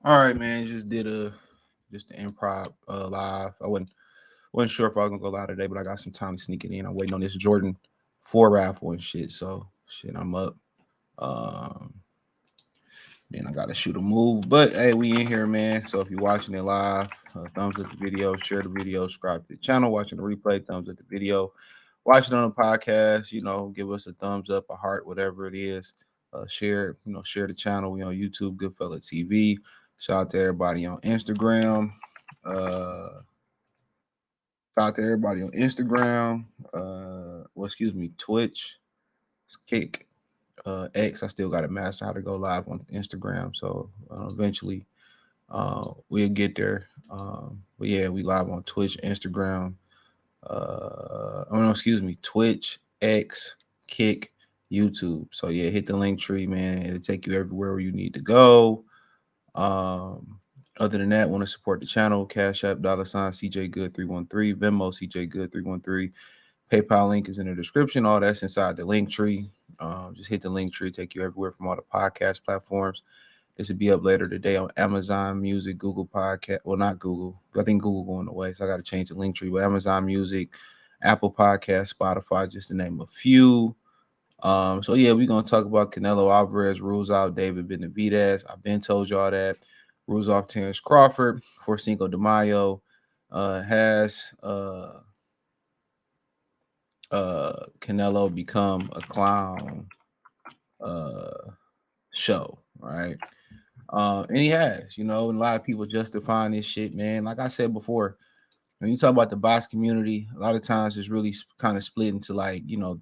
All right, man. Just did an improv live. I wasn't sure if I was gonna go live today, but I got some time to sneak it in. I'm waiting on this Jordan 4 raffle and shit. So shit, I'm up. Um, then I gotta shoot a move. But hey, we in here, man. So if you're watching it live, thumbs up the video, share the video, subscribe to the channel. Watching the replay, thumbs up the video. Watching on the podcast, give us a thumbs up, a heart, whatever it is. Share the channel. We on YouTube, Goodfella TV. Shout out to everybody on Instagram. Twitch, Kick, X. I still got to master how to go live on Instagram. So eventually we'll get there. But yeah, we live on Twitch, Instagram. Twitch, X, Kick, YouTube. So yeah, hit the link tree, man. It'll take you everywhere where you need to go. Other than that, want to support the channel, Cash App, $ CJ Good 313, Venmo CJ Good 313. PayPal link is in the description. All that's inside the link tree. Just hit the link tree, take you everywhere from all the podcast platforms. This will be up later today on Amazon Music, Google Podcast. Well, not Google. I think Google going away, so I got to change the link tree. But Amazon Music, Apple Podcast, Spotify, just to name a few. So yeah, we're gonna talk about Canelo Alvarez rules out David Benavidez. I've been told y'all that. Rules off Terrence Crawford for Cinco De Mayo. Has Canelo become a clown show, right? And he has, and a lot of people justifying this shit, man. Like I said before, when you talk about the box community, a lot of times it's really kind of split into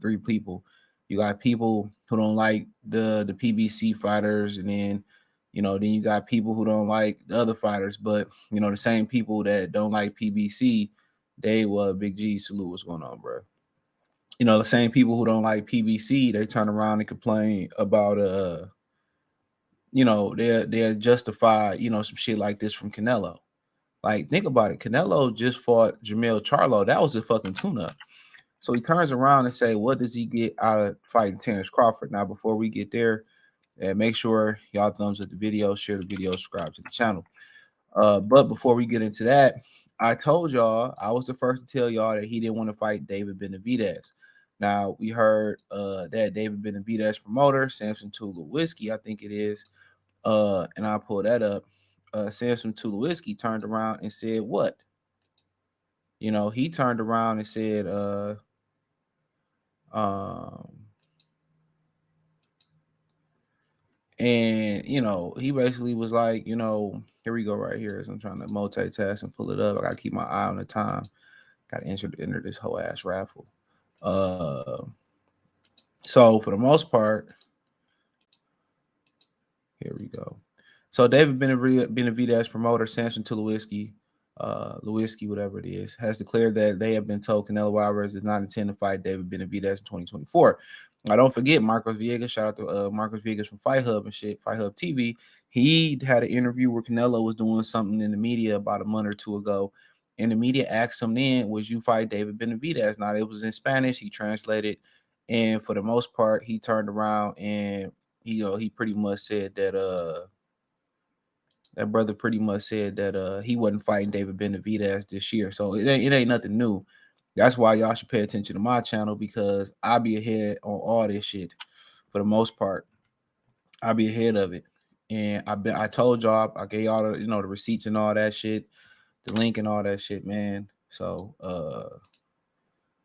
three people. You got people who don't like the PBC fighters, and then then you got people who don't like the other fighters. But the same people that don't like PBC, they Big G, salute, what's going on, bro? The same people who don't like PBC, they turn around and complain about they're justify some shit like this from Canelo. Like, think about it. Canelo just fought Jermell Charlo. That was a fucking tune-up. So he turns around and say, what does he get out of fighting Terrence Crawford? Now, before we get there, make sure y'all thumbs up the video, share the video, subscribe to the channel. But before we get into that, I told y'all, I was the first to tell y'all that he didn't want to fight David Benavidez. Now, we heard that David Benavidez promoter, Samson Tulowitzki, I think it is, and I pulled that up. Samson Tulowitzki turned around and said what? He turned around and said, he basically was like, here we go right here. As I'm trying to multitask and pull it up. I gotta keep my eye on the time. Gotta enter this whole ass raffle. So for the most part, here we go. So David Benavidez promoter Samson Tulowitzki, Lewinsky, whatever it is, has declared that they have been told Canelo Alvarez does not intend to fight David Benavidez in 2024. Now, don't forget Marcos Villegas. Shout out to Marcos Villegas from Fight Hub and shit, Fight Hub TV. He had an interview where Canelo was doing something in the media about a month or two ago, and the media asked him then, "Was you fight David Benavidez?" Now, it was in Spanish. He translated, and for the most part, he turned around and he pretty much said that that brother pretty much said that he wasn't fighting David Benavidez this year. So it ain't nothing new. That's why y'all should pay attention to my channel, because I'll be ahead on all this shit for the most part. I'll be ahead of it. And I told y'all, I gave y'all the, the receipts and all that shit, the link and all that shit, man. So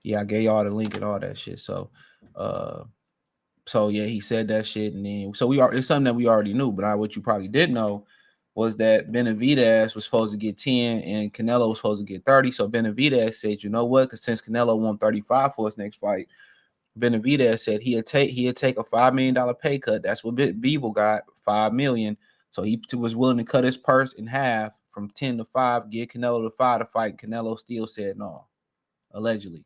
yeah, I gave y'all the link and all that shit. So yeah, he said that shit, and then it's something that we already knew, but what you probably didn't know was that Benavidez was supposed to get 10 and Canelo was supposed to get 30. So Benavidez said, you know what? Because since Canelo won 35 for his next fight, Benavidez said he'd take a $5 million pay cut. That's what Beeble got, $5 million. So he was willing to cut his purse in half from 10 to 5, get Canelo to 5 to fight. Canelo still said no, allegedly.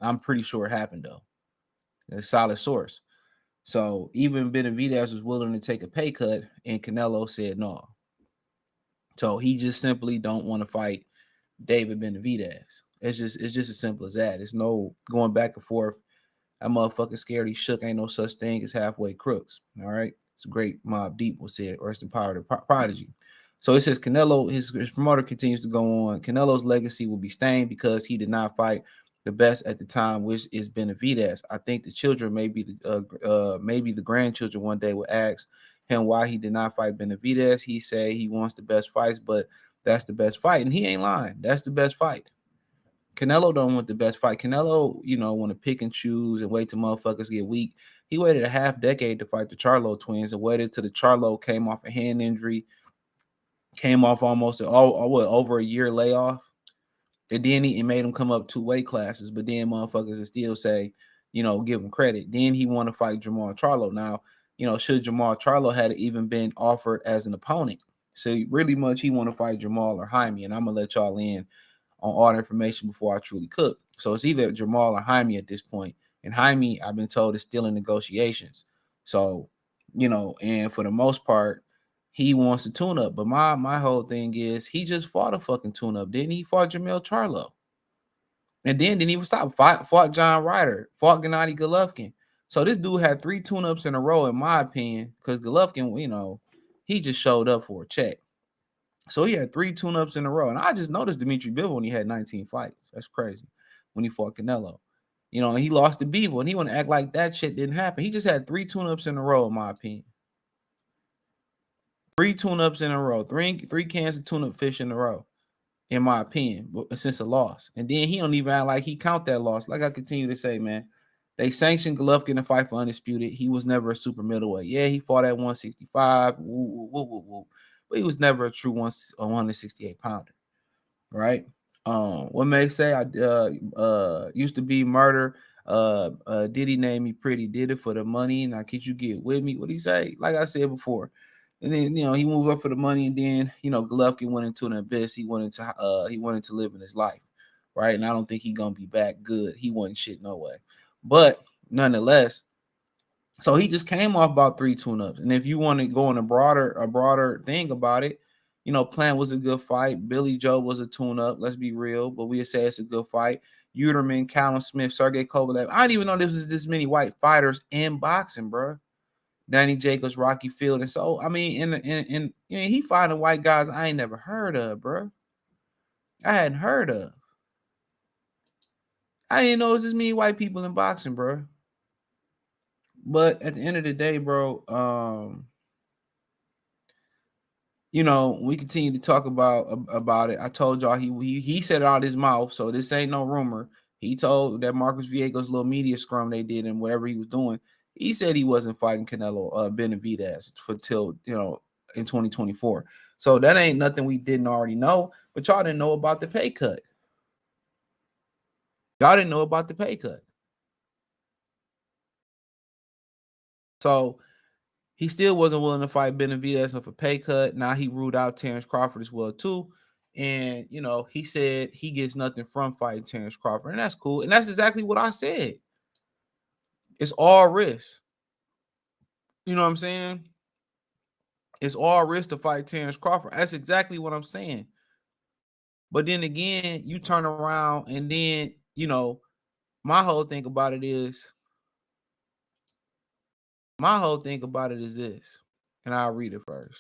I'm pretty sure it happened though. It's a solid source. So even Benavidez was willing to take a pay cut, and Canelo said no. So he just simply don't want to fight David Benavidez. It's just as simple as that. There's no going back and forth. That motherfucker scared he shook. Ain't no such thing as halfway crooks. All right. It's a great Mob Deep will say it. Rest in power to Prodigy. So it says Canelo, his promoter continues to go on. Canelo's legacy will be stained because he did not fight the best at the time, which is Benavidez. I think the children, maybe the grandchildren one day will ask him why he did not fight Benavidez. He say he wants the best fights, but that's the best fight. And he ain't lying. That's the best fight. Canelo don't want the best fight. Canelo, want to pick and choose and wait till motherfuckers get weak. He waited a half decade to fight the Charlo twins and waited till the Charlo came off a hand injury, came off almost over a year layoff. And then he made him come up 2 weight classes, but then motherfuckers will still say, give him credit. Then he want to fight Jamal Charlo. Now, should Jamal Charlo had even been offered as an opponent? So really much he want to fight Jamal or Jaime, and I'm gonna let y'all in on all the information before I truly cook. So it's either Jamal or Jaime at this point. And Jaime, I've been told, is still in negotiations. So, and for the most part, he wants to tune up. But my whole thing is he just fought a fucking tune up. Didn't he? Fought Jamel Charlo. And then didn't even stop. Fought John Ryder. Fought Gennady Golovkin. So this dude had 3 tune-ups in a row, in my opinion, because Golovkin, he just showed up for a check. So he had 3 tune-ups in a row. And I just noticed Dimitri Bivol when he had 19 fights. That's crazy. When he fought Canelo. And he lost to Bivol, and he want to act like that shit didn't happen. He just had 3 tune-ups in a row, in my opinion. 3 tune-ups in a row. Three cans of tune-up fish in a row, in my opinion, since a loss. And then he don't even act like he count that loss. Like I continue to say, man, they sanctioned Golovkin to fight for undisputed. He was never a super middleweight. Yeah, he fought at 165. But he was never a true 168 pounder, right? What May say, I used to be murder. Did he name me pretty? Did it for the money? Now, could you get with me? What he say? Like I said before, and then he moved up for the money, and then Golovkin went into an abyss. He wanted to live in his life, right? And I don't think he gonna be back good. He wasn't shit no way, but nonetheless. So he just came off about 3 tune-ups. And if you want to go on a broader thing about it, Plant was a good fight. Billy Joe was a tune-up. Let's be real. But we say it's a good fight. Uterman, Callum Smith, Sergey Kovalev. I didn't even know there was this many white fighters in boxing, bro. Danny Jacobs, Rocky Field. And so, I mean, he fighting white guys I ain't never heard of, bro. I hadn't heard of. I didn't know it was this many white people in boxing, bro. But at the end of the day, bro, we continue to talk about it. I told y'all he said it out of his mouth, so this ain't no rumor. He told that Marcus Viego's little media scrum they did and whatever he was doing. He said he wasn't fighting Canelo Benavidez till in 2024. So that ain't nothing we didn't already know, but y'all didn't know about the pay cut. Y'all didn't know about the pay cut. So he still wasn't willing to fight Benavidez off a pay cut. Now he ruled out Terrence Crawford as well too. And he said he gets nothing from fighting Terrence Crawford, and that's cool. And that's exactly what I said. It's all risk. You know what I'm saying? It's all risk to fight Terrence Crawford. That's exactly what I'm saying. But then again, you turn around and then, my whole thing about it is this, and I'll read it first.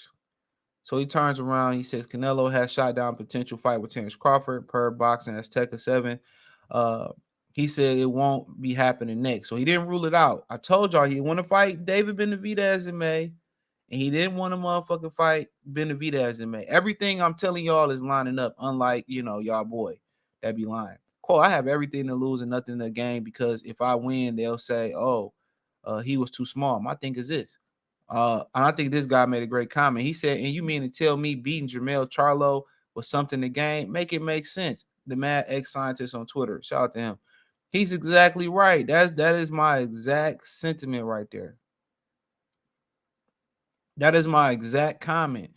So he turns around. He says Canelo has shot down potential fight with Terrence Crawford per Boxing Azteca 7. He said it won't be happening next. So he didn't rule it out. I told y'all he want to fight David Benavidez in May. and he didn't want to motherfucking fight Benavidez in May. Everything I'm telling y'all is lining up, unlike, y'all boy that be lying. Cool, I have everything to lose and nothing to gain, because if I win, they'll say, oh, he was too small. My thing is this. And I think this guy made a great comment. He said, and you mean to tell me beating Jermell Charlo was something to gain? Make it make sense. The mad ex-scientist on Twitter. Shout out to him. He's exactly right. That is my exact sentiment right there. That is my exact comment.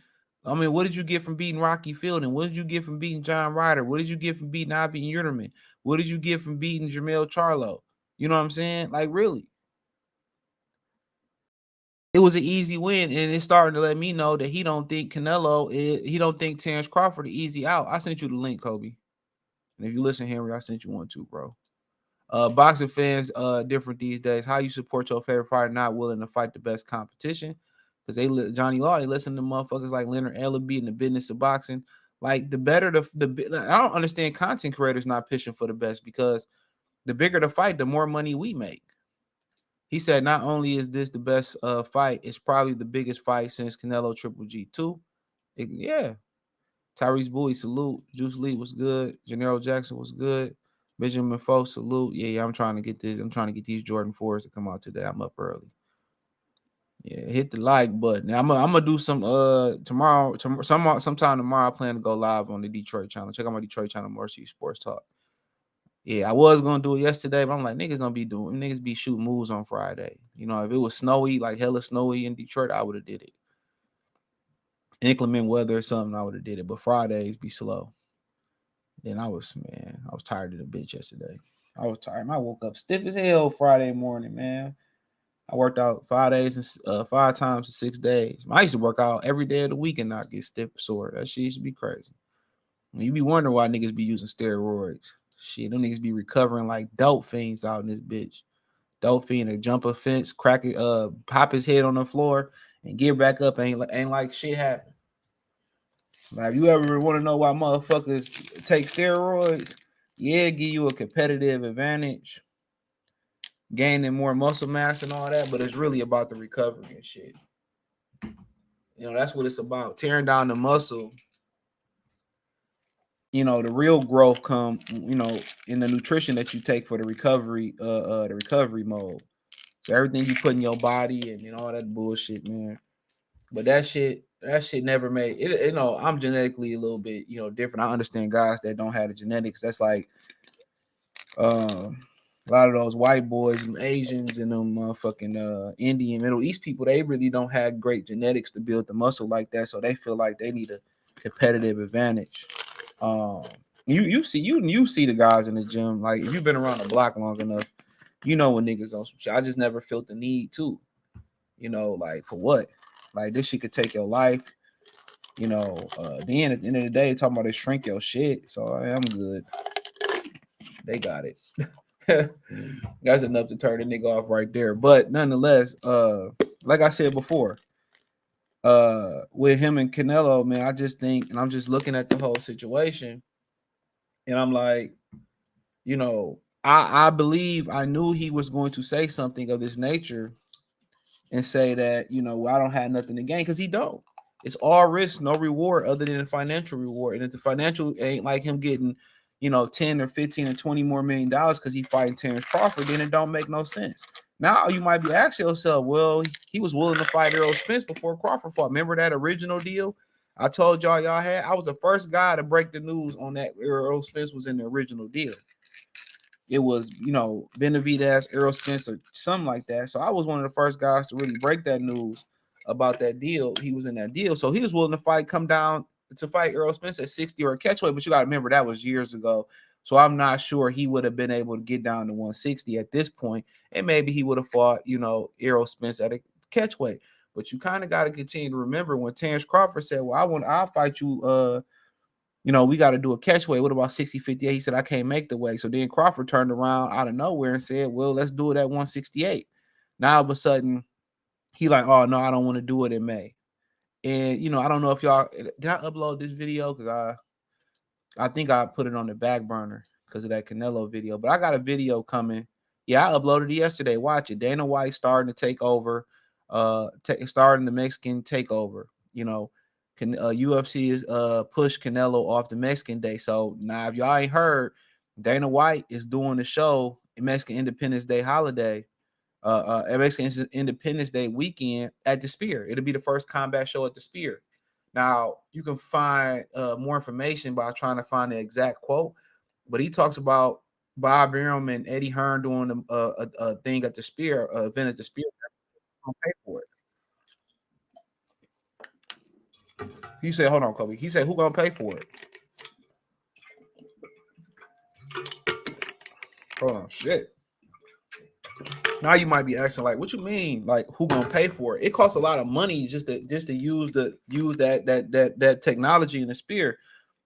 I mean, what did you get from beating Rocky Fielding? What did you get from beating John Ryder? What did you get from beating Avi Yurderman? What did you get from beating Jermell Charlo? You know what I'm saying? Like, really. It was an easy win, and it's starting to let me know that he don't think he don't think Terrence Crawford easy out. I sent you the link, Kobe. And if you listen, Henry, I sent you one too, bro. Boxing fans different these days. How you support your favorite fighter not willing to fight the best competition? Because Johnny Law, they listen to motherfuckers like Leonard Ellaby in the business of boxing. Like, the better I don't understand content creators not pitching for the best, because the bigger the fight, the more money we make. He said, not only is this the best fight, it's probably the biggest fight since Canelo Triple G2. Yeah. Tyrese Bowie, salute. Juice Lee was good. Gennaro Jackson was good. Benjamin Foe, salute. Yeah, I'm trying to get this. I'm trying to get these Jordan 4s to come out today. I'm up early. Yeah, hit the like button. Now, I'm gonna do some tomorrow. Sometime tomorrow, I plan to go live on the Detroit channel. Check out my Detroit channel, Mercy Sports Talk. Yeah, I was gonna do it yesterday, but I'm like, niggas be shooting moves on Friday. If it was snowy, like hella snowy in Detroit, I would have did it. Inclement weather or something, I would have did it. But Fridays be slow. Then I was tired of the bitch yesterday. I was tired. I woke up stiff as hell Friday morning, man. I worked out 5 days and 5 times in 6 days. I used to work out every day of the week and not get stiff sore. That shit used to be crazy. You be wondering why niggas be using steroids. Shit, them niggas be recovering like dope fiends out in this bitch. Dope fiend to jump a fence, crack it, pop his head on the floor, and get back up. Ain't like shit happened. Like, if you ever want to know why motherfuckers take steroids, yeah, give you a competitive advantage, gaining more muscle mass and all that, but it's really about the recovery and shit. That's what it's about. Tearing down the muscle. The real growth come, in the nutrition that you take for the recovery mode. So everything you put in your body and all that bullshit, man. But that shit never made it. I'm genetically a little bit, different. I understand guys that don't have the genetics. That's like a lot of those white boys, them Asians and them motherfucking Indian, Middle East people, they really don't have great genetics to build the muscle like that. So they feel like they need a competitive advantage. You see the guys in the gym. Like, if you've been around the block long enough, when niggas on some shit. I just never felt the need to, like, for what? Like, this shit could take your life. Then at the end of the day, talking about they shrink your shit. So I'm good. They got it. That's enough to turn the nigga off right there. But nonetheless, like I said before, with him and Canelo, man, I just think, and I'm just looking at the whole situation, and I'm like, I believe I knew he was going to say something of this nature and say that, I don't have nothing to gain, because he don't. It's all risk, no reward other than a financial reward. And if the financial ain't like him getting, 10 or 15 or 20 more $1 million because he fighting Terrence Crawford, then it don't make no sense. Now you might be asking yourself, well, he was willing to fight Errol Spence before Crawford fought. Remember that original deal I told y'all had? I was the first guy to break the news on that Errol Spence was in the original deal. It was, Benavidez, Errol Spence, or something like that. So I was one of the first guys to really break that news about that deal. He was in that deal. So he was willing to come down to fight Errol Spence at 60 or a catchweight. But you got to remember, that was years ago. So I'm not sure he would have been able to get down to 160 at this point. And maybe he would have fought, Errol Spence at a catchweight. But you kind of got to continue to remember when Terrence Crawford said, well, I'll fight you, we got to do a catchweight. What about 60, 58? He said, I can't make the weight. So then Crawford turned around out of nowhere and said, well, let's do it at 168. Now, all of a sudden, he like, oh, no, I don't want to do it in May. And, I don't know if y'all, did I upload this video? Because I think I put it on the back burner because of that Canelo video. But I got a video coming. Yeah, I uploaded it yesterday. Watch it. Dana White starting to take over. starting the Mexican takeover. UFC is pushed Canelo off the Mexican Day. So now, if y'all ain't heard, Dana White is doing the show Mexican Independence Day holiday, Mexican Independence Day weekend at the Spear. It'll be the first combat show at the Spear. Now, you can find more information by trying to find the exact quote, but he talks about Bob Arum and Eddie Hearn doing a thing at the Spear, event at the Spear. Gonna pay for it. He said, "Hold on, Kobe." He said, "Who gonna pay for it?" Hold on, shit. Now you might be asking, like, what you mean? Like, who gonna pay for it? It costs a lot of money just to use that technology in the Spear.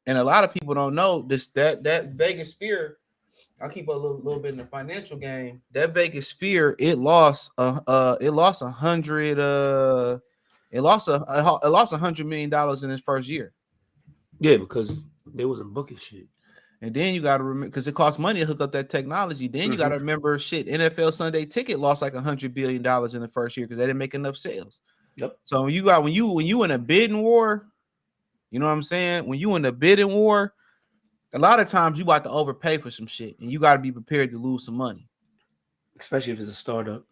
And a lot of people don't know that Vegas Spear. I'll keep a little bit in the financial game. That Vegas Spear, it lost $100 million in its first year. Yeah, because they wasn't booking shit. And then you got to remember, because it costs money to hook up that technology. Then you got to remember, shit, NFL Sunday Ticket lost like $100 billion in the first year because they didn't make enough sales. Yep. So when you in a bidding war, you know what I'm saying? When you in a bidding war, a lot of times you about to overpay for some shit, and you got to be prepared to lose some money, especially if it's a startup.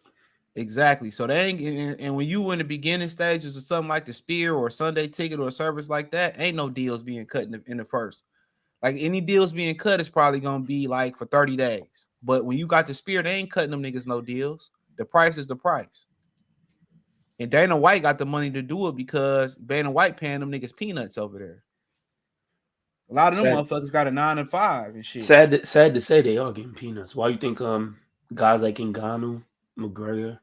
Exactly. So they ain't, and when you in the beginning stages of something like the Spear or Sunday Ticket or a service like that, ain't no deals being cut in the first. Like, any deals being cut is probably gonna be like for 30 days. But when you got the Spear, they ain't cutting them niggas no deals. The price is the price. And Dana White got the money to do it because Dana White paying them niggas peanuts over there. A lot of them motherfuckers got a 9 to 5 and shit. Sad to say they are getting peanuts. Why you think guys like Ngannou, McGregor,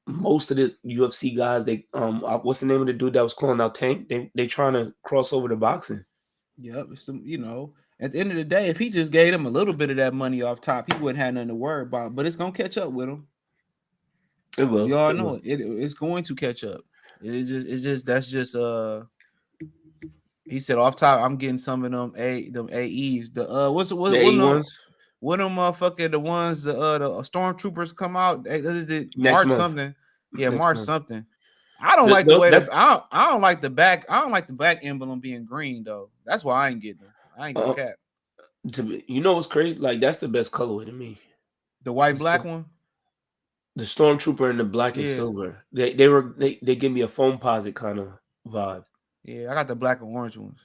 most of the UFC guys, they what's the name of the dude that was calling out Tank? They trying to cross over to boxing. Yep, it's some, at the end of the day, if he just gave them a little bit of that money off top, he wouldn't have nothing to worry about. But it's gonna catch up with him. It will. Y'all know it's going to catch up. That's just he said off top, I'm getting some of them AEs. What them motherfucker, the ones the stormtroopers come out. Is it March something? Yeah, March something. I don't like the way I don't like the back. I don't like the back emblem being green though. That's why I ain't getting them. I ain't gonna cap. You know what's crazy? Like, that's the best colorway to me. The white black one. The stormtrooper and the black and silver. They give me a foam posit kind of vibe. Yeah, I got the black and orange ones.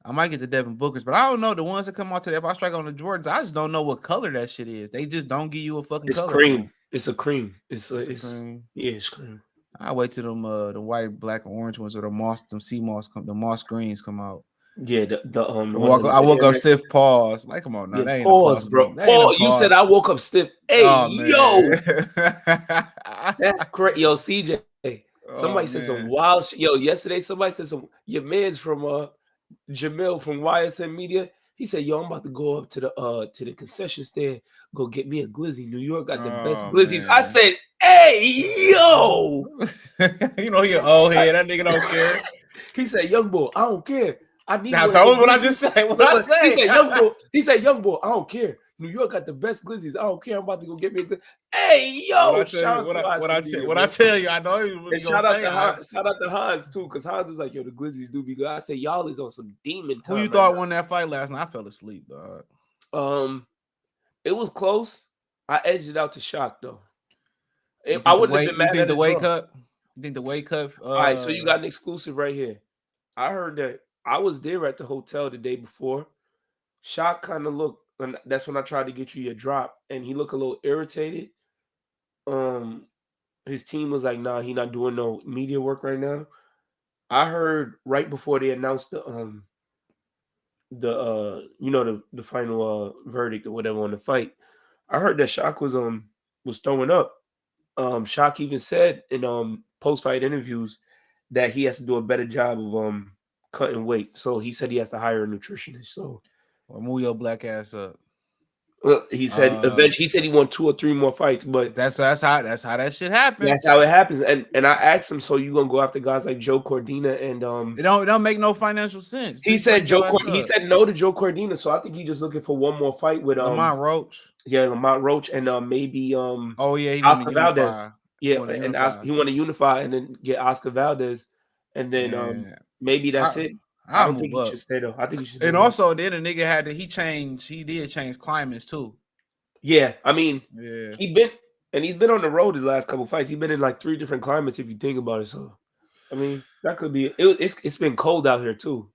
I might get the Devin Bookers, but I don't know the ones that come out today. If I strike on the Jordans, I just don't know what color that shit is. They just don't give you a fucking color. It's cream. It's a cream. It's cream. Yeah, it's cream. I wait till them the white, black, and orange ones or the moss greens come out. Yeah, I woke up stiff paws. Like, come on now, that ain't pause, bro. Paul, you said I woke up stiff. Hey, yo, that's great, yo, CJ. Somebody said some wild shit. Yo, yesterday somebody said your man's from Jamil from YSN Media. He said, yo, I'm about to go up to the concession stand, go get me a glizzy. New York got the best glizzies. Man. I said, hey, yo. He an old head. That nigga don't care. He said, young boy, I don't care. I need now, tell me what I just said. What I say? He said, young boy, I don't care. New York got the best glizzies. I don't care. I'm about to go get me a glizzy. Hey, yo. What I tell you, I know he really shout out to Hans, too, because Hans was like, yo, the glizzies do be good. I said, y'all is on some demon time. Who you thought won that fight last night? I fell asleep, dog. It was close. I edged it out to Shock, though. I wouldn't have been mad at the weight cut. You think the weight cut? All right, so you got an exclusive right here. I heard that I was there at the hotel the day before. Shock kind of looked, and that's when I tried to get you your drop, and he looked a little irritated. His team was like, nah, he not doing no media work right now. I heard right before they announced the final verdict or whatever on the fight. I heard that Shock was throwing up. Shock even said in post-fight interviews that he has to do a better job of cutting weight. So he said he has to hire a nutritionist. So move your black ass up. Well, he said eventually. He said he won 2 or 3 more fights, but that's how that shit happens. That's how it happens. And I asked him, so you gonna go after guys like Joe Cordina and it don't make no financial sense. He said he said no to Joe Cordina, so I think he's just looking for one more fight with Lamont Roach. Yeah, Lamont Roach and maybe he Oscar Valdez. Yeah, and he want to unify and then get Oscar Valdez, and then maybe that's it. I don't think he should stay though. I think he should. And also, then the nigga had to. He did change climates too. Yeah, I mean, he's been on the road his last couple fights. He's been in like 3 different climates if you think about it. So, I mean, that could be. It's been cold out here too.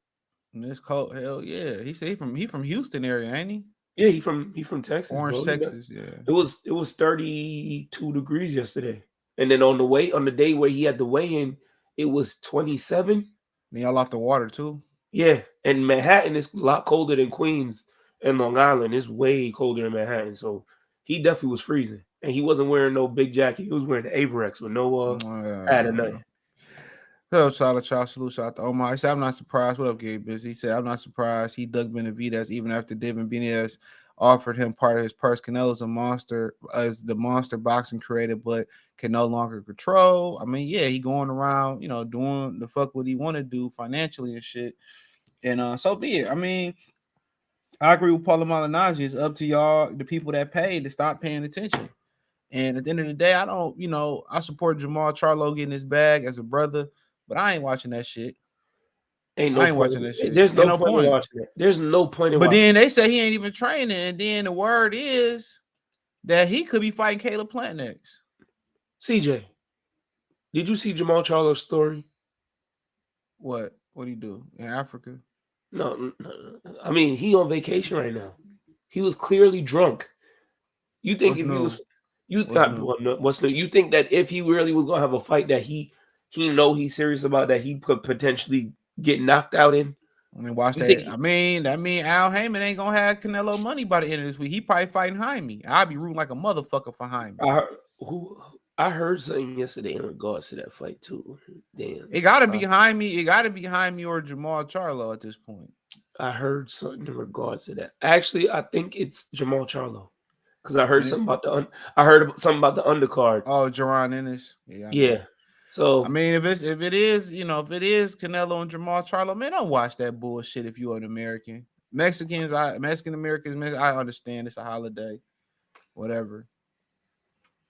It's cold. Hell yeah. He said he from Houston area, ain't he? Yeah, he from Texas. Orange, Texas. Yeah. It was 32 degrees yesterday, and then on the day where he had the weigh-in, it was 27. And y'all off the water too. Yeah, and Manhattan is a lot colder than Queens and Long Island. It's way colder in Manhattan, so he definitely was freezing, and he wasn't wearing no big jacket. He was wearing the Averex with no hat or nothing. Hello, solid child. Salute shout out to Omar. He said, I'm not surprised. What up, Gabe Busy? He said, I'm not surprised he dug Benavidez even after Benavidez offered him part of his purse. Canelo's a monster, as the monster boxing creator, but can no longer control. I mean, yeah, he going around, doing the fuck what he want to do financially and shit. And so be it. I mean, I agree with Paulo Malignaggi. It's up to y'all, the people that paid, to stop paying attention. And at the end of the day, I support Jamal Charlo getting his bag as a brother, but I ain't watching that shit. I ain't watching that shit. There's no point in watching it. There's no point in watching it. But then they say he ain't even training, and then the word is that he could be fighting Caleb Plant next. CJ, did you see Jamal Charlo's story? What? What do he do in Africa? No. I mean, he on vacation right now. He was clearly drunk. You think what's if new? He was what's new? You think that if he really was gonna have a fight that he he's serious about, that he could potentially get knocked out in? I mean, watch that. I mean, Al Heyman ain't gonna have Canelo money by the end of this week. He probably fighting Jaime. I'll be rooting like a motherfucker for Jaime. I heard something yesterday in regards to that fight too. Damn, it gotta be Jaime. It gotta be Jaime or Jamal Charlo at this point. I heard something in regards to that. Actually, I think it's Jamal Charlo. Because I heard something about the undercard. Oh, Jaron Ennis. Yeah. So I mean, if it is Canelo and Jamal Charlo, man, don't watch that bullshit if you're an American. Mexican Americans, I understand it's a holiday. Whatever.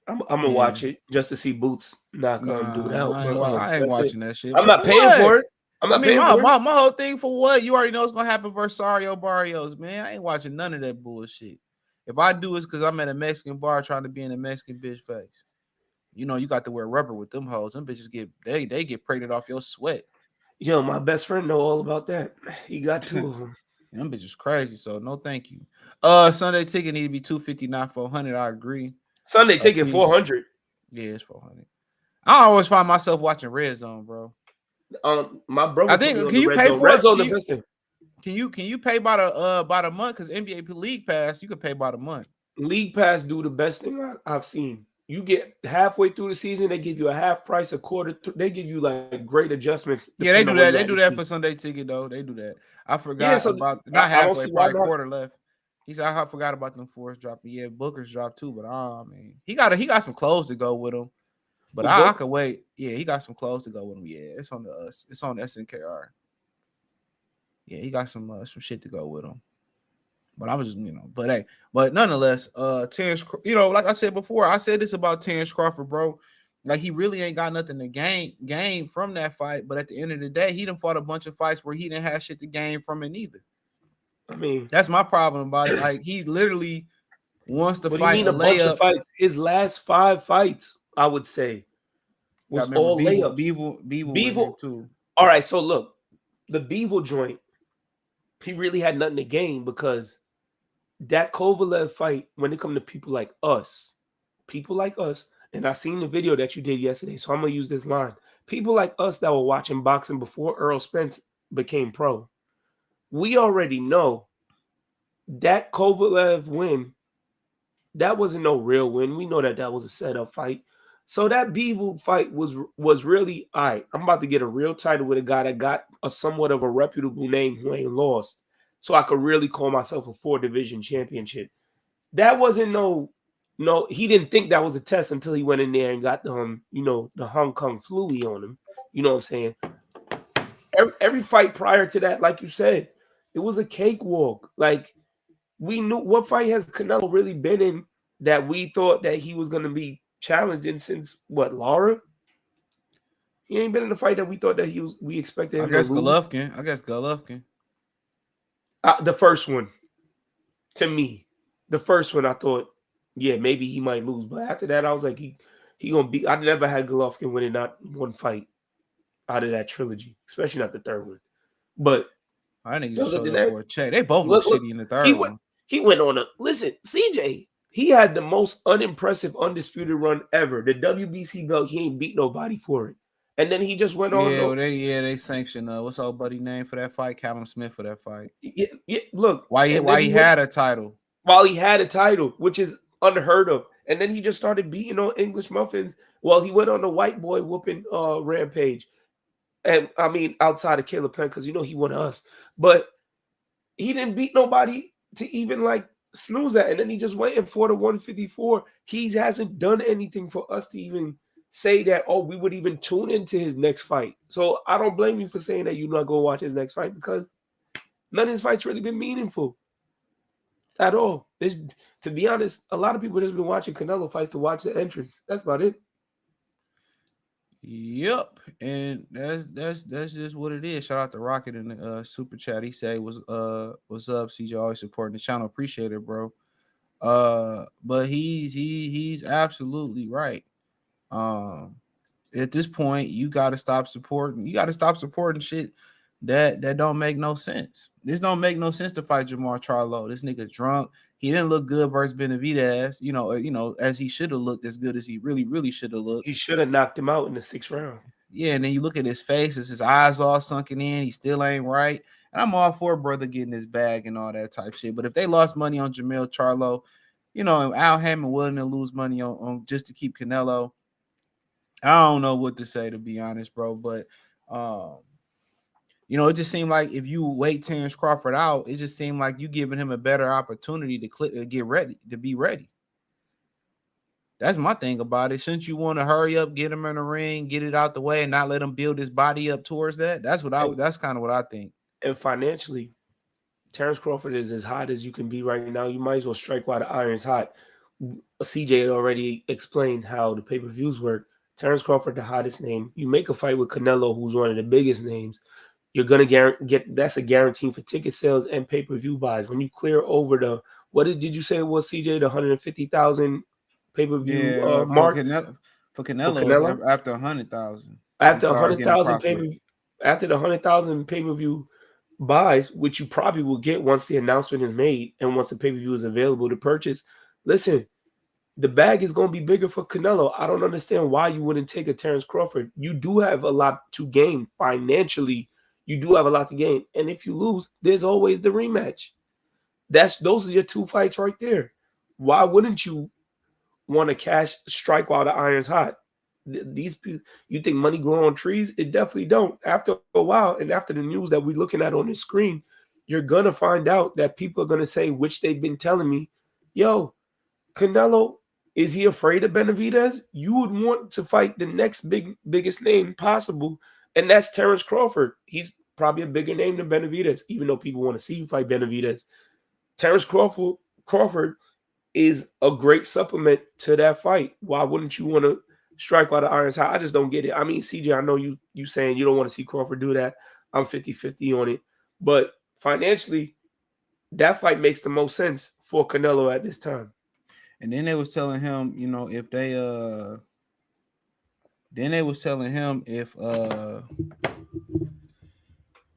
I'm gonna watch it just to see Boots knock dude out. I ain't watching that shit. I'm not paying for it. My whole thing for what? You already know it's gonna happen versus Rosario Barrios, man. I ain't watching none of that bullshit. If I do, it's because I'm at a Mexican bar trying to be in a Mexican bitch face. You got to wear rubber with them hoes. Them bitches get pregnant off your sweat. Yo, my best friend know all about that. He got 2 of them. Them bitches crazy. So no, thank you. Sunday ticket need to be $250, not $400. I agree. Sunday ticket $400. Yeah, it's $400. I always find myself watching Red Zone, bro. My brother. I think can you pay for Red Zone the best thing. Can you pay by the month? Because NBA League Pass, you can pay by the month. League Pass do the best thing I've seen. You get halfway through the season, they give you a half price, a quarter. They give you like great adjustments. Yeah, they do that. They do that for Sunday ticket though. They do that. I forgot about not halfway, probably quarter left. He said I forgot about them fours dropping. Yeah, Booker's dropped too, but man, he got some clothes to go with him. But I could wait. Yeah, he got some clothes to go with him. Yeah, it's on the SNKR. Yeah, he got some shit to go with him. But I was just, but nonetheless, Terrence, like I said before, I said this about Terrence Crawford, bro. Like, he really ain't got nothing to gain from that fight. But at the end of the day, he done fought a bunch of fights where he didn't have shit to gain from it either. I mean, that's my problem about it. Like, he literally wants to fight a bunch of fights. His last 5 fights, I would say, was all layups. Beevil too. All right, so look, the Beevil joint, he really had nothing to gain because that Kovalev fight, when it comes to people like us, and I seen the video that you did yesterday, so I'm going to use this line. People like us that were watching boxing before Earl Spence became pro, we already know that Kovalev win, that wasn't no real win. We know that was a setup fight. So that Beevil fight was really, all right, I'm about to get a real title with a guy that got a somewhat of a reputable name who ain't lost. So I could really call myself a 4-division championship. That wasn't no, he didn't think that was a test until he went in there and got the Hong Kong flu on him. You know what I'm saying? Every fight prior to that, like you said, it was a cakewalk. Like, we knew, what fight has Canelo really been in that we thought that he was going to be challenging since what, Lara? He ain't been in a fight that we thought that we expected him to lose. I guess Golovkin. The first one, to me, the first one I thought, yeah, maybe he might lose. But after that, I was like, he gonna be. I never had Golovkin winning not one fight out of that trilogy, especially not the third one. But I think he showed up for a check. They both look shitty in the third one. He went on listen, CJ. He had the most unimpressive undisputed run ever. The WBC belt, he ain't beat nobody for it. And then he just went on. Yeah, they sanctioned. What's old buddy name for that fight? Callum Smith for that fight. Yeah. Look, why he had a title? While he had a title, which is unheard of, and then he just started beating on English muffins. Well, he went on the white boy whooping rampage, and I mean outside of Caleb Plant because he won us, but he didn't beat nobody to even like snooze at, and then he just waiting for the 154. He hasn't done anything for us to even say that, oh, we would even tune into his next fight. So I don't blame you for saying that you're not going to watch his next fight because none of his fights really been meaningful at all. To be honest, a lot of people just been watching Canelo fights to watch the entrance. That's about it. Yep, and that's just what it is. Shout out to Rocket in the super chat. He said, "What's up, CJ? Always supporting the channel. Appreciate it, bro." But he's absolutely right. At this point, you got to stop supporting. You got to stop supporting shit that don't make no sense. This don't make no sense to fight Jamar Charlo. This nigga drunk. He didn't look good versus Benavidez. As he should have looked, as good as he really should have looked. He should have knocked him out in the 6th round. Yeah, and then you look at his face, it's his eyes all sunken in. He still ain't right. And I'm all for brother getting his bag and all that type shit. But if they lost money on Jamil Charlo, and Al Hammond willing to lose money on just to keep Canelo, I don't know what to say, to be honest, bro. But it just seemed like if you wait Terrence Crawford out, it just seemed like you giving him a better opportunity to get ready, to be ready. That's my thing about it. Shouldn't you want to hurry up, get him in the ring, get it out the way, and not let him build his body up towards that? That's kind of what I think. And financially, Terrence Crawford is as hot as you can be right now. You might as well strike while the iron's hot. CJ had already explained how the pay-per-views work. Terrence Crawford, the hottest name. You make a fight with Canelo, who's one of the biggest names. You're going to get that's a guarantee for ticket sales and pay-per-view buys. When you clear over what did you say it was, CJ, the 150,000 pay-per-view mark? For Canelo, after 100,000. After 100,000 pay-per-view, after the 100,000 pay-per-view buys, which you probably will get once the announcement is made and once the pay-per-view is available to purchase. Listen, the bag is going to be bigger for Canelo. I don't understand why you wouldn't take a Terrence Crawford. You do have a lot to gain financially. You do have a lot to gain. And if you lose, there's always the rematch. Those are your 2 fights right there. Why wouldn't you want to strike while the iron's hot? These people, you think money grow on trees? It definitely don't. After a while, and after the news that we're looking at on the screen, you're going to find out that people are going to say, which they've been telling me, yo, Canelo, is he afraid of Benavidez? You would want to fight the next biggest name possible, and that's Terrence Crawford. He's probably a bigger name than Benavidez, even though people want to see you fight Benavidez. Terrence Crawford is a great supplement to that fight. Why wouldn't you want to strike while the iron's hot? I just don't get it. I mean, CJ, I know you saying you don't want to see Crawford do that. I'm 50-50 on it. But financially, that fight makes the most sense for Canelo at this time. And then they was telling him, if they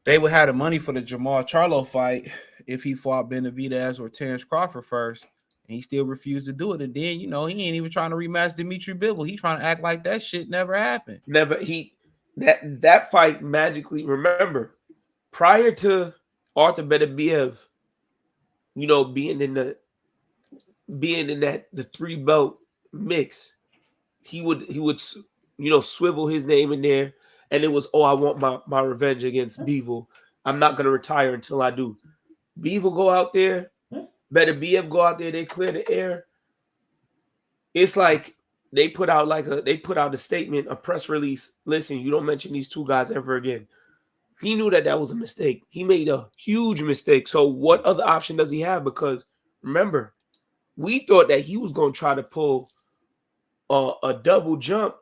they would have the money for the Jamar Charlo fight if he fought Benavidez or Terrence Crawford first. And he still refused to do it. And then, he ain't even trying to rematch Dimitri Bivol. He trying to act like that shit never happened. That fight magically, remember, prior to Arthur Benavidez, being in the 3-belt mix, he would swivel his name in there, and it was, I want my revenge against Bivol. I'm not gonna retire until I do. Bivol go out there, Benavidez go out there, they clear the air. It's like they put out a statement, a press release. Listen, you don't mention these 2 guys ever again. He knew that was a mistake. He made a huge mistake. So what other option does he have? Because remember, we thought that he was going to try to pull a double jump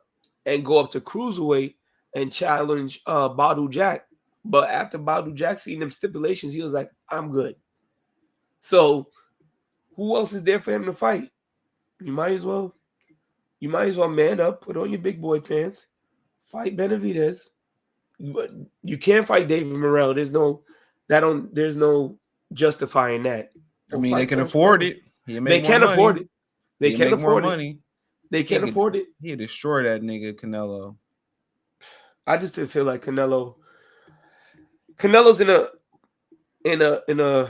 and go up to cruiserweight and challenge Badu Jack. But after Badu Jack seen them stipulations, he was like, I'm good. So who else is there for him to fight? You might as well man up, put on your big boy pants, fight Benavidez. But you can't fight David Morrell. There's no justifying that. I mean, they can afford it. They can afford it. They can afford it. They can't afford it. He'll destroy that nigga Canelo. I just didn't feel like Canelo's in a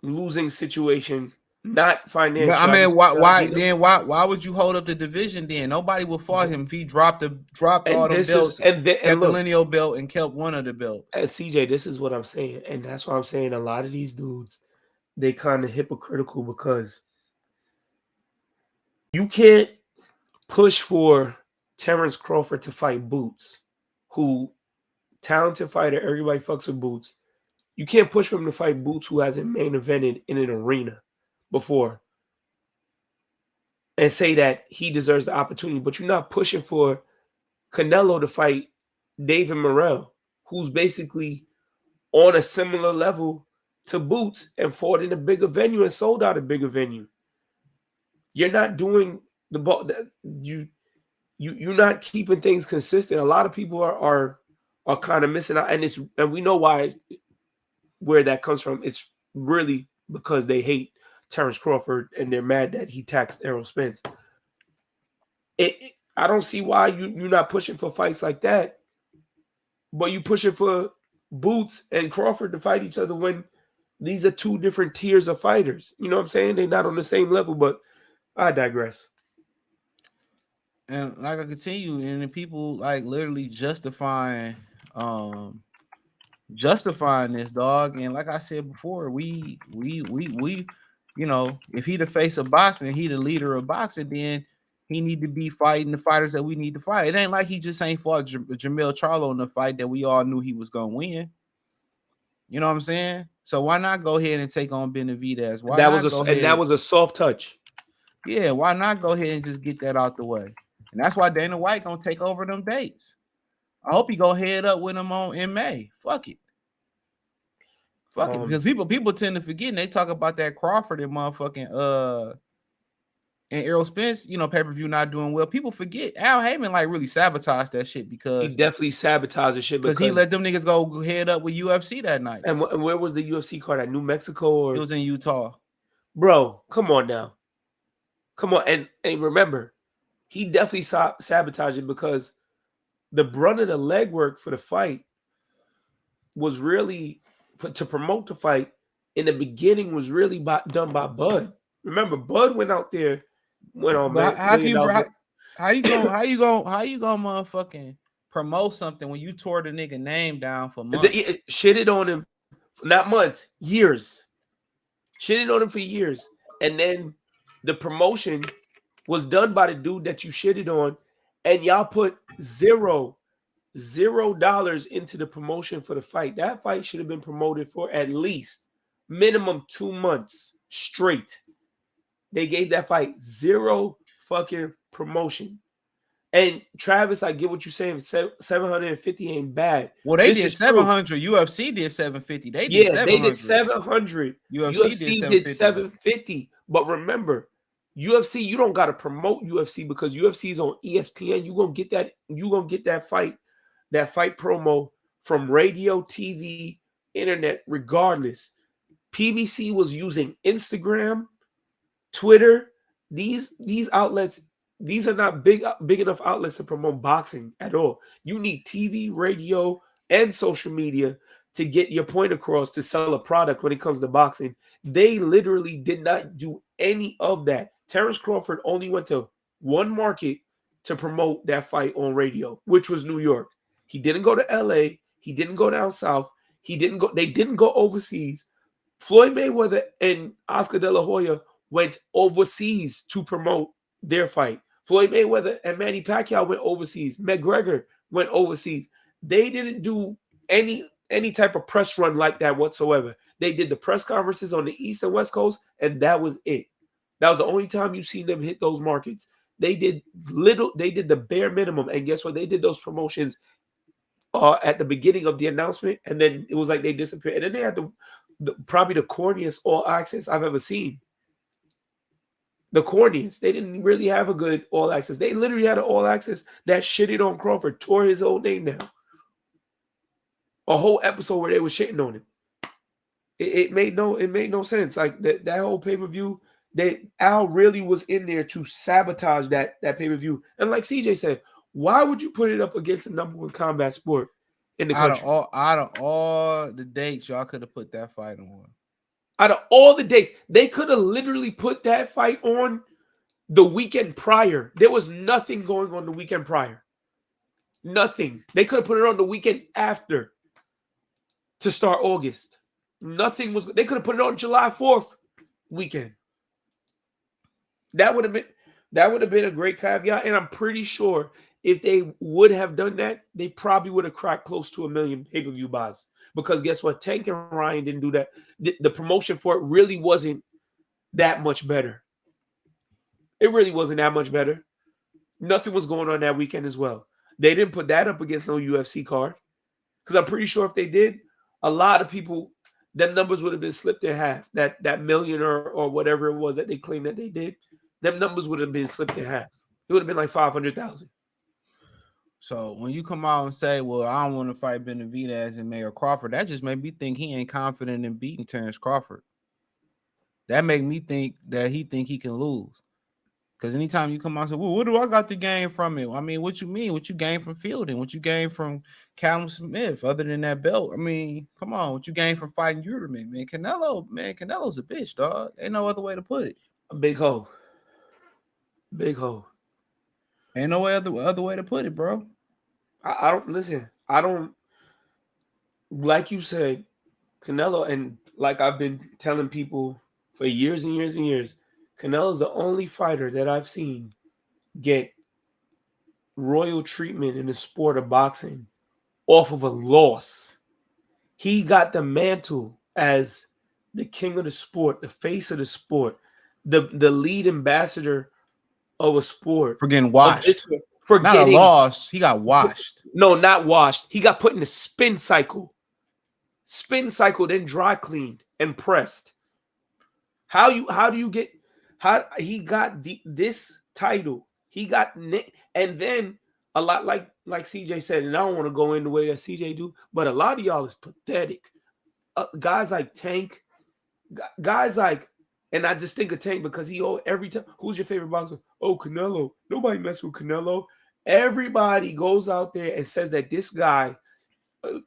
losing situation, not financially. I mean, why would you hold up the division then? Nobody will fight him if he dropped all them belts, kept the lineal belt and kept one of the belts. And CJ, this is what I'm saying, and that's why I'm saying a lot of these dudes, they kind of hypocritical because you can't push for Terrence Crawford to fight Boots, who talented fighter, everybody fucks with Boots. You can't push for him to fight Boots, who hasn't main evented in an arena before, and say that he deserves the opportunity. But you're not pushing for Canelo to fight David Morrell, who's basically on a similar level to Boots and fought in a bigger venue and sold out a bigger venue. You're not doing the ball. You're not keeping things consistent. A lot of people are kind of missing out, and we know where that comes from. It's really because they hate Terrence Crawford and they're mad that he taxed Errol Spence. I don't see why you're not pushing for fights like that, but you pushing for Boots and Crawford to fight each other when these are two different tiers of fighters. You know what I'm saying? They're not on the same level, but I digress. And like I continue, and the people like literally justifying this, dog. And like I said before, we you know, if he the face of boxing, he the leader of boxing, then he need to be fighting the fighters that we need to fight. It ain't like he just ain't fought Jamil Charlo in the fight that we all knew he was gonna win. You know what I'm saying? So why not go ahead and take on Benavidez? That was a soft touch. Yeah, why not go ahead and just get that out the way? And that's why Dana White gonna take over them dates. I hope he go head up with him in May. Fuck it. Because people tend to forget, and they talk about that Crawford and motherfucking and Errol Spence, you know, pay-per-view not doing well. People forget Al Heyman like really sabotaged that shit because he definitely sabotaged the shit because he let them niggas go head up with UFC that night. And where was the UFC card at? New Mexico or it was in Utah? Bro, come on now. Come on. And remember, he definitely sabotaged it because the brunt of the legwork for the fight was really to promote the fight in the beginning was really done by Bud. Remember, Bud went out there, went on. How you gonna motherfucking promote something when you tore the nigga name down for months? Shitted on him, not months, years. Shitted on him for years, and then the promotion was done by the dude that you shitted on, and y'all put $0 into the promotion for the fight. That fight should have been promoted for at least minimum 2 months straight. They gave that fight 0 fucking promotion. And Travis, I get what you're saying. 750 ain't bad. Well, they did 700. True. UFC did 750. They did 700. They did 700. UFC did 750. But remember, UFC, you don't got to promote UFC because UFC is on ESPN. You're gonna get that fight promo from radio, TV, internet, regardless. PBC was using Instagram, Twitter. These outlets, these are not big enough outlets to promote boxing at all. You need TV, radio, and social media to get your point across to sell a product when it comes to boxing. They literally did not do any of that. Terrence Crawford only went to one market to promote that fight on radio, which was New York. He didn't go to LA. He didn't go down south. They didn't go overseas. Floyd Mayweather and Oscar De La Hoya went overseas to promote their fight. Floyd Mayweather and Manny Pacquiao went overseas. McGregor went overseas. They didn't do any type of press run like that whatsoever. They did the press conferences on the East and West Coast, and that was it. That was the only time you've seen them hit those markets. They did the bare minimum. And guess what? They did those promotions at the beginning of the announcement, and then it was like they disappeared. And then they had probably the corniest all access I've ever seen. The corniest. They didn't really have a good all access. They literally had an all access that shitted on Crawford, tore his own name down. A whole episode where they were shitting on him. It made no sense. Like that whole pay-per-view, Al really was in there to sabotage that pay-per-view. And like CJ said, why would you put it up against the number one combat sport in the country? Out of all the dates, y'all could have put that fight on. Out of all the dates, they could have literally put that fight on the weekend prior. There was nothing going on the weekend prior. Nothing. They could have put it on the weekend after to start August. Nothing was. They could have put it on July 4th weekend. That would have been a great caveat. And I'm pretty sure if they would have done that, they probably would have cracked close to 1 million pay-per-view buys. Because guess what? Tank and Ryan didn't do that. The promotion for it really wasn't that much better. It really wasn't that much better. Nothing was going on that weekend as well. They didn't put that up against no UFC card. Because I'm pretty sure if they did, a lot of people, them numbers would have been slipped in half. That million or whatever it was that they claimed that they did, them numbers would have been slipped in half. It would have been like 500,000. So when you come out and say, well, I don't want to fight Benavidez and Mayor Crawford, that just made me think he ain't confident in beating Terrence Crawford. That made me think that he think he can lose. Because anytime you come out and say, well, what do I got to gain from it? I mean, what you mean? What you gain from fielding? What you gain from Callum Smith other than that belt? I mean, come on. What you gain from fighting Uterman, man? Canelo's a bitch, dog. Ain't no other way to put it. A big hoe. Big hoe. Ain't no other way to put it, bro. I don't, like you said, Canelo, and like I've been telling people for years and years and years, Canelo's the only fighter that I've seen get royal treatment in the sport of boxing off of a loss. He got the mantle as the king of the sport, the face of the sport, the lead ambassador of a sport. For getting washed. Not a loss. He got washed. No, not washed. He got put in the spin cycle. Spin cycle, then dry cleaned and pressed. How he got this title. He got, and then a lot like CJ said, and I don't want to go in the way that CJ do, but a lot of y'all is pathetic. Guys like Tank, guys like, and I just think of Tank because every time, who's your favorite boxer? Oh, Canelo. Nobody mess with Canelo. Everybody goes out there and says that this guy,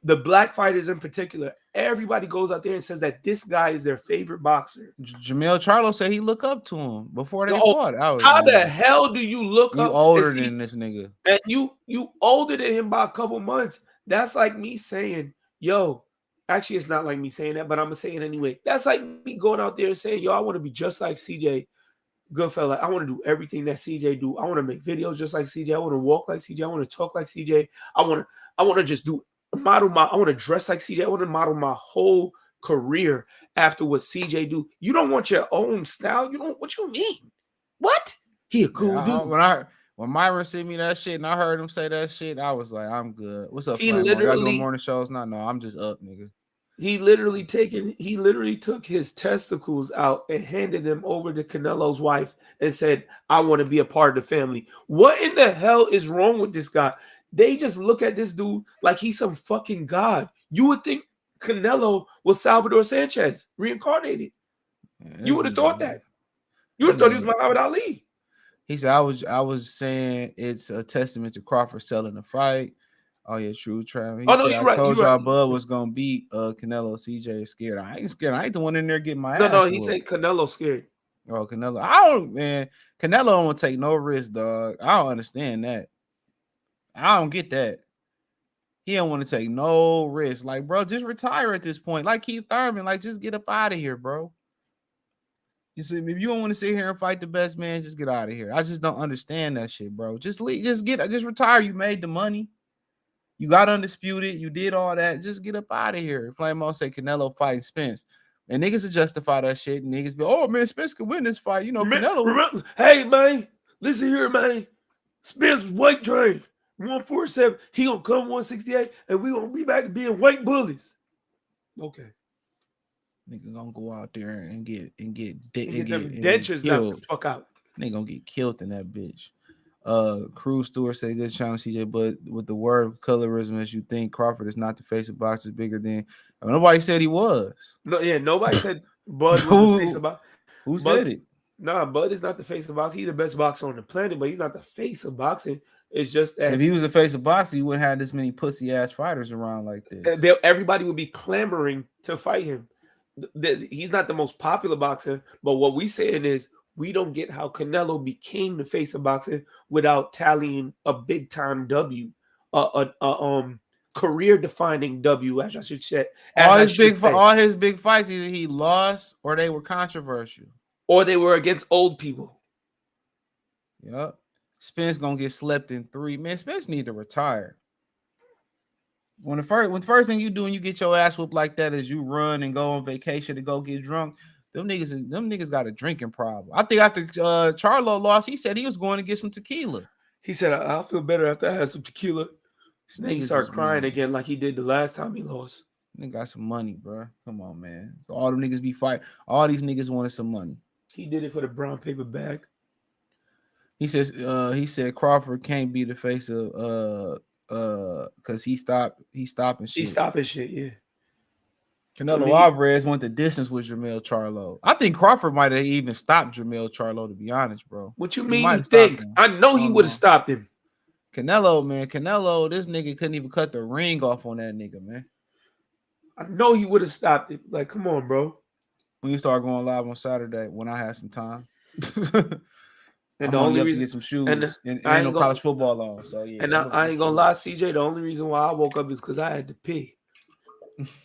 the black fighters in particular, everybody goes out there and says that this guy is their favorite boxer. Jamel Charlo said he look up to him before they fought. How the hell do you look up? You older than this nigga. And you older than him by a couple months. That's like me saying, yo, actually it's not like me saying that, but I'm going to say it anyway. That's like me going out there and saying, yo, I want to be just like CJ Goodfella. I want to do everything that CJ do. I want to make videos just like CJ. I want to walk like CJ. I want to talk like CJ. I want to just I want to dress like CJ. I want to model my whole career after what CJ do. You don't want your own style. What you mean? What? He a cool dude. When Myron sent me that shit and I heard him say that shit, I was like, I'm good. What's up, He Flamo? Y'all literally doing morning shows? No, I'm just up, nigga. He literally took his testicles out and handed them over to Canelo's wife and said, I want to be a part of the family. What in the hell is wrong with this guy? They just look at this dude like he's some fucking god. You would think Canelo was Salvador Sanchez reincarnated. Yeah, you would have thought that. You would have thought he was Muhammad Ali. He said, I was saying it's a testament to Crawford selling the fight. Oh, yeah, true, Travis. He said, I told y'all Bud was going to beat Canelo. CJ is scared. I ain't scared. I ain't the one in there getting my ass. No, he said Canelo scared. Oh, Canelo. Canelo don't want to take no risk, dog. I don't understand that. I don't get that. He don't want to take no risk. Like, bro, just retire at this point. Like Keith Thurman, like, just get up out of here, bro. You see, if you don't want to sit here and fight the best man, just get out of here. I just don't understand that shit, bro. Just leave, just retire. You made the money. You got undisputed. You did all that. Just get up out of here. Flamo say Canelo fighting Spence. And niggas will justify that shit. And niggas be, oh, man, Spence could win this fight. You know, Canelo. Hey, man, Listen here, man. Spencer's weight train 147. He gonna come 168, and we gonna be back to being white bullies. Okay. Nigga gonna go out there and get dentures knocked the fuck out. Nigga gonna get killed in that bitch. Cruz Stewart said, "Good challenge, CJ." But with the word colorism, as you think, Crawford is not the face of boxing, bigger than. Nobody said he was. No, yeah, nobody said Bud was the face of boxing. Who said it? Nah, Bud is not the face of boxing. He's the best boxer on the planet, but he's not the face of boxing. It's just that if he was the face of boxing, he wouldn't have this many pussy ass fighters around like this. Everybody would be clamoring to fight him. He's not the most popular boxer, but what we saying is we don't get how Canelo became the face of boxing without tallying a big time W, career defining W, as I should say. All his big fights, either he lost or they were controversial, or they were against old people. Yep. Spence gonna get slept in 3. Man, Spence need to retire. When the first thing you do when you get your ass whooped like that is you run and go on vacation to go get drunk, them niggas got a drinking problem. I think after Charlo lost, he said he was going to get some tequila. He said, "I'll feel better after I had some tequila." Then he started crying again like he did the last time he lost. Nigga got some money, bro. Come on, man. So all them niggas be fighting. All these niggas wanted some money. He did it for the brown paper bag. He said Crawford can't be the face of because he's stopping shit. He's stopping shit, yeah. Canelo Alvarez went the distance with Jermell Charlo. I think Crawford might have even stopped Jermell Charlo, to be honest, bro. What you mean you think? I know he would have stopped him. Canelo, this nigga couldn't even cut the ring off on that nigga, man. I know he would have stopped it. Like, come on, bro. When you start going live on Saturday, when I had some time. And the only reason to get some shoes and ain't no college football on. So yeah. And I ain't gonna lie, CJ. The only reason why I woke up is because I had to pee.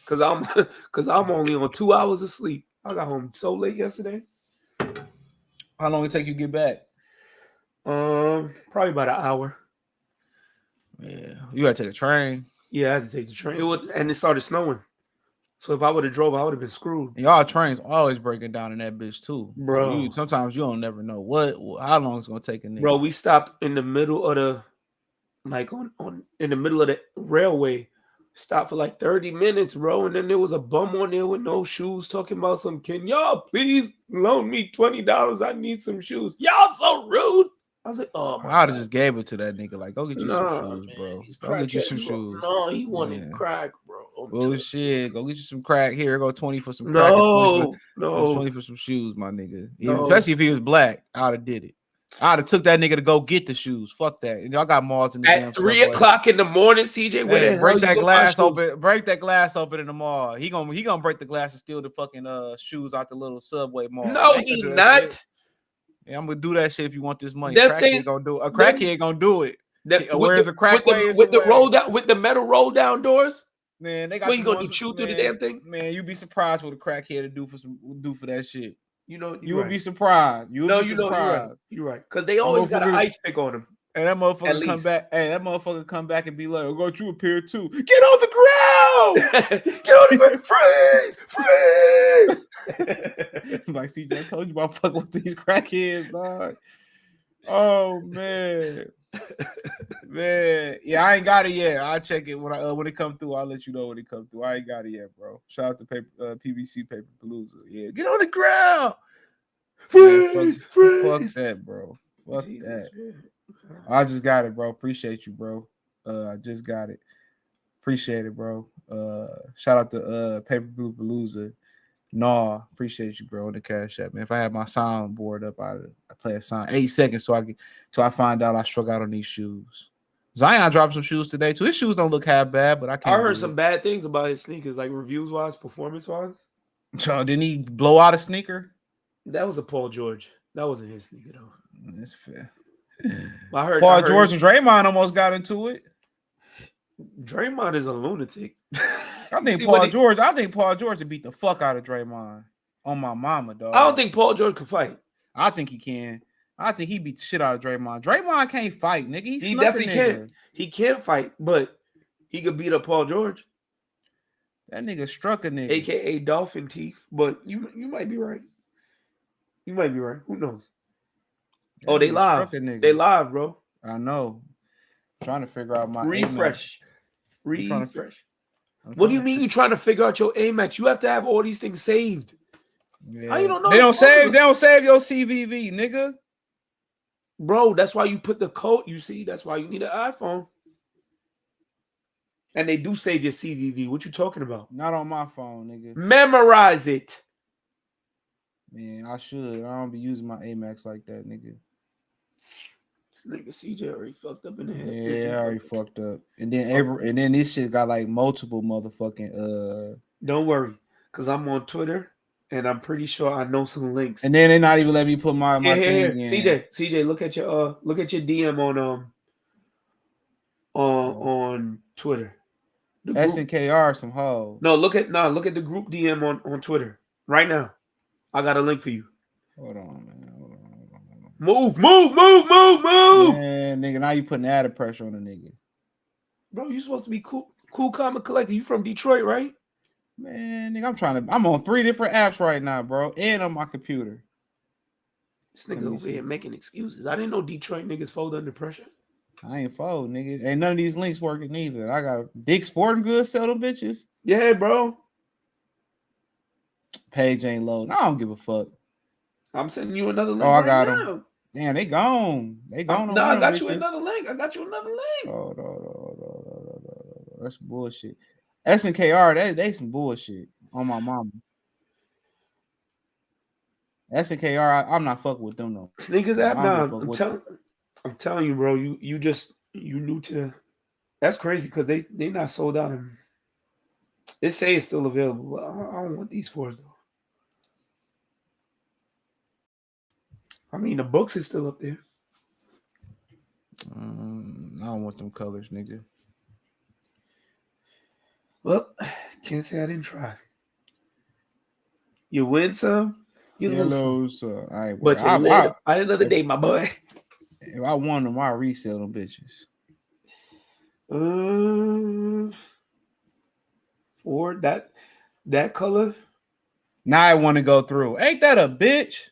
Cause I'm only on 2 hours of sleep. I got home so late yesterday. How long it take you to get back? Probably about an hour. Yeah, you gotta take a train. Yeah, I had to take the train. It started snowing. So if I would have drove, I would have been screwed. And y'all trains always breaking down in that bitch too, bro. Sometimes you don't never know how long it's gonna take a nigga. Bro, we stopped in the middle of the, in the middle of the railway. Stopped for like 30 minutes, bro, and then there was a bum on there with no shoes talking about some. Can y'all please loan me $20? I need some shoes. Y'all so rude. I was like, oh my I'd have just gave it to that nigga. Like, go get you some shoes, bro. Go get you some shoes. No, he wanted crack, bro. Bullshit. Go get you some crack. Here, go 20 for some crack. No. 20 for some shoes, my nigga. No. Especially if he was black, I'd have did it. I'd have took that nigga to go get the shoes. Fuck that. And y'all got malls in the damn. At 3 o'clock in the morning, CJ. Hey, break that glass open. Break that glass open in the mall. He gonna break the glass and steal the fucking shoes out the little subway mall. No, he not. Yeah, I'm gonna do that shit if you want this money. Crackhead gonna do it. A crackhead gonna do it. Where's a crackhead with the roll down with the metal roll down doors? Man, they got. What you gonna chew through the damn thing? Man, you'd be surprised what a crackhead do for that shit. You would be surprised. You're right. Because they always got an ice pick on them. And that motherfucker come back. Hey, that motherfucker come back and be like, "Oh, got you up here too. Get on the ground. Get on the ground. Freeze. Like CJ, I told you about fucking with these crackheads, dog. Oh man. Man, yeah, I ain't got it yet. I'll check it when it comes through. I'll let you know when it comes through. I ain't got it yet, bro. Shout out to PBC Paper Palooza. Yeah, get on the ground. Fuck that, bro. Fuck Jesus, that. Man. I just got it, bro. Appreciate you, bro. I just got it. Appreciate it, bro. Shout out to Paper Blue Palooza. No, appreciate you, bro. On the Cash App, man. If I had my soundboard up, I play a song 8 seconds so I find out I struck out on these shoes. Zion dropped some shoes today too. His shoes don't look half bad, but I heard some bad things about his sneakers, like reviews wise, performance wise. So didn't he blow out a sneaker? That was a Paul George. That wasn't his sneaker though. That's fair. I heard Paul George and Draymond almost got into it. Draymond is a lunatic. I think Paul George would beat the fuck out of Draymond on my mama, dog. I don't think Paul George can fight. I think he can. I think he beat the shit out of Draymond. Draymond can't fight, nigga. He definitely can't. He can't fight, but he could beat up Paul George. That nigga struck a nigga. AKA Dolphin Teeth. But you might be right. You might be right. Who knows? Oh, they live. They live, bro. I know. I'm trying to figure out my refresh. What do you mean you trying to figure out your Amex? You have to have all these things saved. Yeah. How you don't know? They don't save your CVV, nigga. Bro, that's why you put the code. You see, that's why you need an iPhone. And they do save your CVV. What you talking about? Not on my phone, nigga. Memorize it. Man, I should. I don't be using my Amex like that, nigga. This nigga CJ already fucked up in the head. Yeah, I already fucked up. And then this shit got like multiple motherfucking Don't worry, cause I'm on Twitter and I'm pretty sure I know some links. And then they not even let me put my thing in. CJ, look at your DM on Twitter. SNKR some hoe. No, look at the group DM on Twitter right now. I got a link for you. Hold on, man. Move. Man, nigga, now you putting added pressure on a nigga. Bro, you supposed to be cool, calm, and collected. You from Detroit, right? Man, nigga, I'm on 3 different apps right now, bro, and on my computer. This nigga over here making excuses. I didn't know Detroit niggas fold under pressure. I ain't fold, nigga. Ain't none of these links working either. I got Dick Sporting Goods sell them bitches. Yeah, bro. Page ain't loading. I don't give a fuck. I'm sending you another link. Oh, I got them. Damn, they gone. They gone. No, I got you another link. Oh, that's bullshit. SNKR, they some bullshit on my mama. SNKR, I'm not fucking with them though. Sneakers app now. I'm telling you, bro. You new to. That's crazy because they not sold out. And they say it's still available. But I don't want these fours though. I mean, the books is still up there. I don't want them colors, nigga. Well, can't say I didn't try. You win some, you lose some. But I another day, my boy. If I want them, I'll resell them bitches. For that color. Now I want to go through. Ain't that a bitch?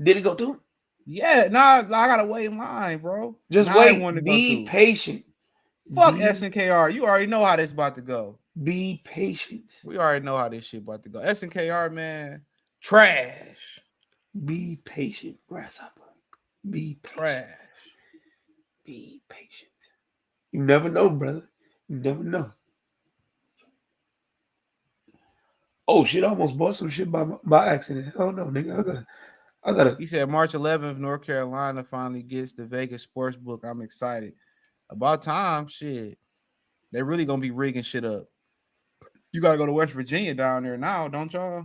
Did it go through? Yeah, I gotta wait in line, bro. Just wait. Be patient. Fuck SNKR. You already know how this about to go. Be patient. We already know how this shit about to go. SNKR, man, trash. Be patient, grasshopper. Be patient. Trash. Be patient. You never know, brother. You never know. Oh shit! I almost bought some shit by accident. Oh no, nigga! I gotta. He said March 11th, North Carolina finally gets the Vegas sports book. I'm excited. About time, shit. They really gonna be rigging shit up. You gotta go to West Virginia down there now, don't y'all?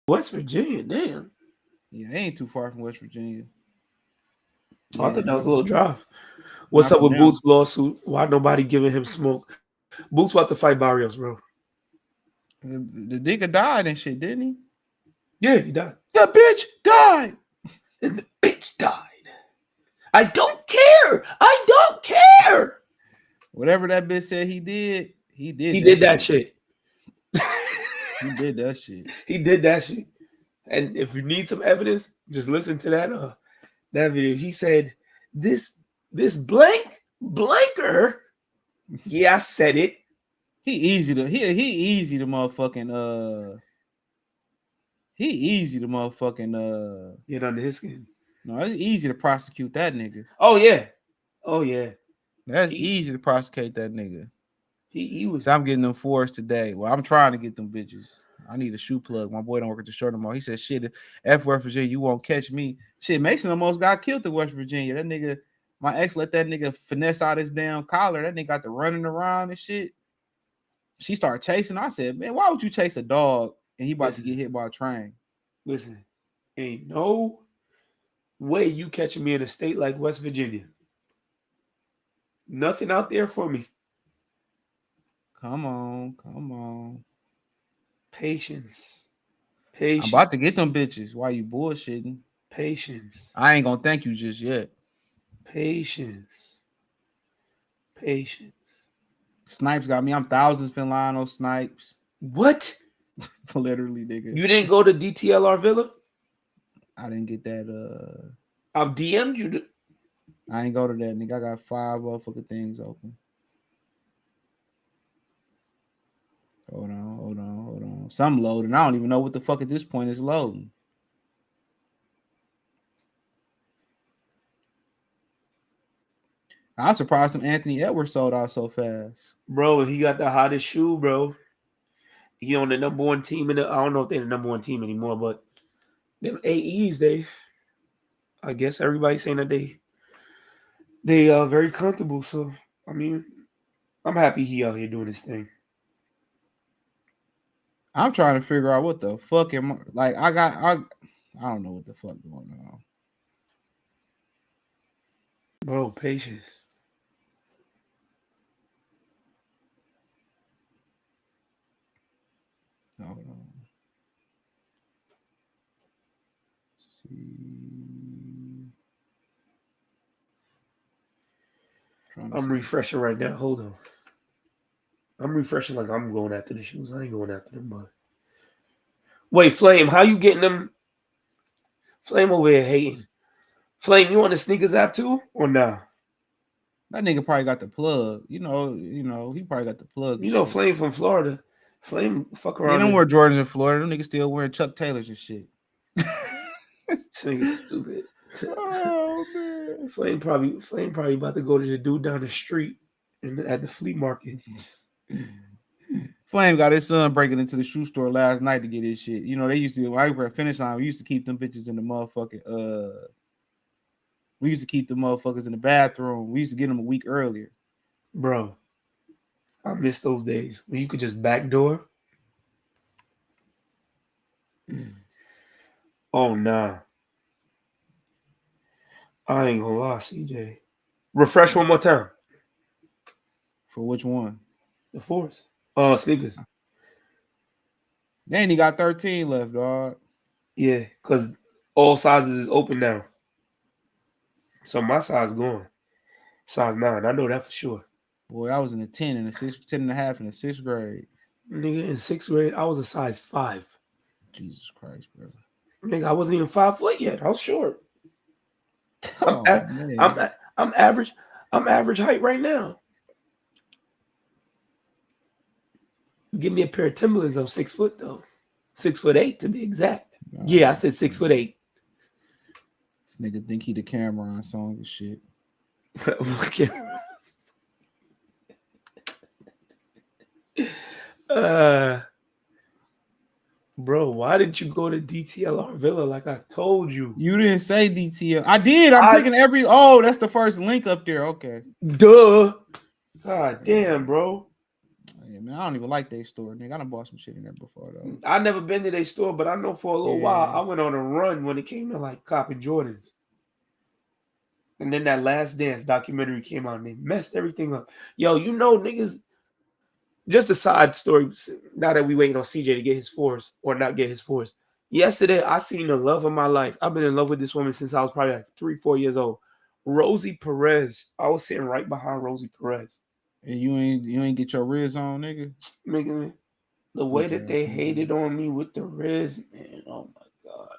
West Virginia, damn. Yeah, they ain't too far from West Virginia. Oh, I thought that was a little drive. What's up with Boots' lawsuit? Why nobody giving him smoke? Boots about to fight Barrios, bro. The nigga died and shit, didn't he? Yeah, he died. The bitch died. And the bitch died. I don't care. Whatever that bitch said he did, he did. He did that shit. He did that shit. He did that shit. And if you need some evidence, just listen to that video. He said, this blanker. Yeah, I said it. He easy to motherfucking get under his skin. No, it's easy to prosecute that nigga. Oh yeah. That's easy to prosecute that nigga. He was. So I'm getting them fours today. Well, I'm trying to get them bitches. I need a shoe plug. My boy don't work at the store no more. He said, shit, F West Virginia, you won't catch me. Shit, Mason almost got killed in West Virginia. That nigga, my ex let that nigga finesse out his damn collar. That nigga got to running around and shit. She started chasing. I said, man, why would you chase a dog and he about to get hit by a train? Listen, ain't no way you catching me in a state like West Virginia. Nothing out there for me. Come on. Patience. I'm about to get them bitches. Why you bullshitting? Patience. I ain't gonna thank you just yet. Patience. Snipes got me. I'm thousands in line on Snipes. What? Literally, nigga. You didn't go to DTLR Villa? I didn't get that. I've DM'd you. I ain't go to that, nigga. I got 5 motherfucking things open. Hold on. Some loading. I don't even know what the fuck at this point is loading. I'm surprised some Anthony Edwards sold out so fast. Bro, he got the hottest shoe, bro. He on the number 1 team I don't know if they're the number 1 team anymore, but them AEs, I guess everybody's saying that they are very comfortable. So I mean, I'm happy he out here doing his thing. I'm trying to figure out what the fuck am I like. I don't know what the fuck going on. Bro, patience. Hold on. I'm refreshing right now. Hold on. I'm refreshing like I'm going after the shoes. I ain't going after them, but wait, Flame, how you getting them? Flame over here hating. Flame, you on the sneakers app too, or nah? That nigga probably got the plug. You know, he probably got the plug. You know, shit. Flame from Florida. Flame fuck around. They don't wear Jordans in Florida. Them niggas still wearing Chuck Taylors and shit. This nigga's stupid. Oh man. Flame probably about to go to the dude down the street at the flea market. Flame got his son breaking into the shoe store last night to get his shit. You know, they used to, when I was at Finish Line, we used to keep them bitches in the motherfucking, we used to keep the motherfuckers in the bathroom. We used to get them a week earlier. Bro, I miss those days when you could just backdoor. Oh, nah. I ain't gonna lie, CJ. Refresh one more time. For which one? The Force. Sneakers. Then he got 13 left, dog. Yeah, because all sizes is open now. So my size going. Size 9. I know that for sure. Boy, I was in the 10 and a 6, 10 and a half in the 6th grade. Nigga, in 6th grade, I was a size 5. Jesus Christ, bro. Nigga, I wasn't even 5 foot yet. I was short. Oh, I'm average. I'm average height right now. Give me a pair of Timberlands. I'm 6 foot though. 6'8" to be exact. Oh, yeah, I said 6'8". This nigga think he the Cameron song and shit. Bro, why didn't you go to DTLR Villa like I told you? You didn't say DTL. I did. I'm clicking every. Oh, that's the first link up there. Okay. Duh. God damn, bro. Yeah, man, I don't even like their store, nigga. I done bought some shit in there before though. I never been to their store, but I know for a little while I went on a run when it came to like copping Jordans. And then that Last Dance documentary came out and they messed everything up. Yo, you know, niggas. Just a side story. Now that we waiting on CJ to get his force or not get his force. Yesterday, I seen the love of my life. I've been in love with this woman since I was probably like 3-4 years old. Rosie Perez. I was sitting right behind Rosie Perez. And you ain't get your Riz on, nigga. Nigga, the way that they hated on me with the Riz, man. Oh my God,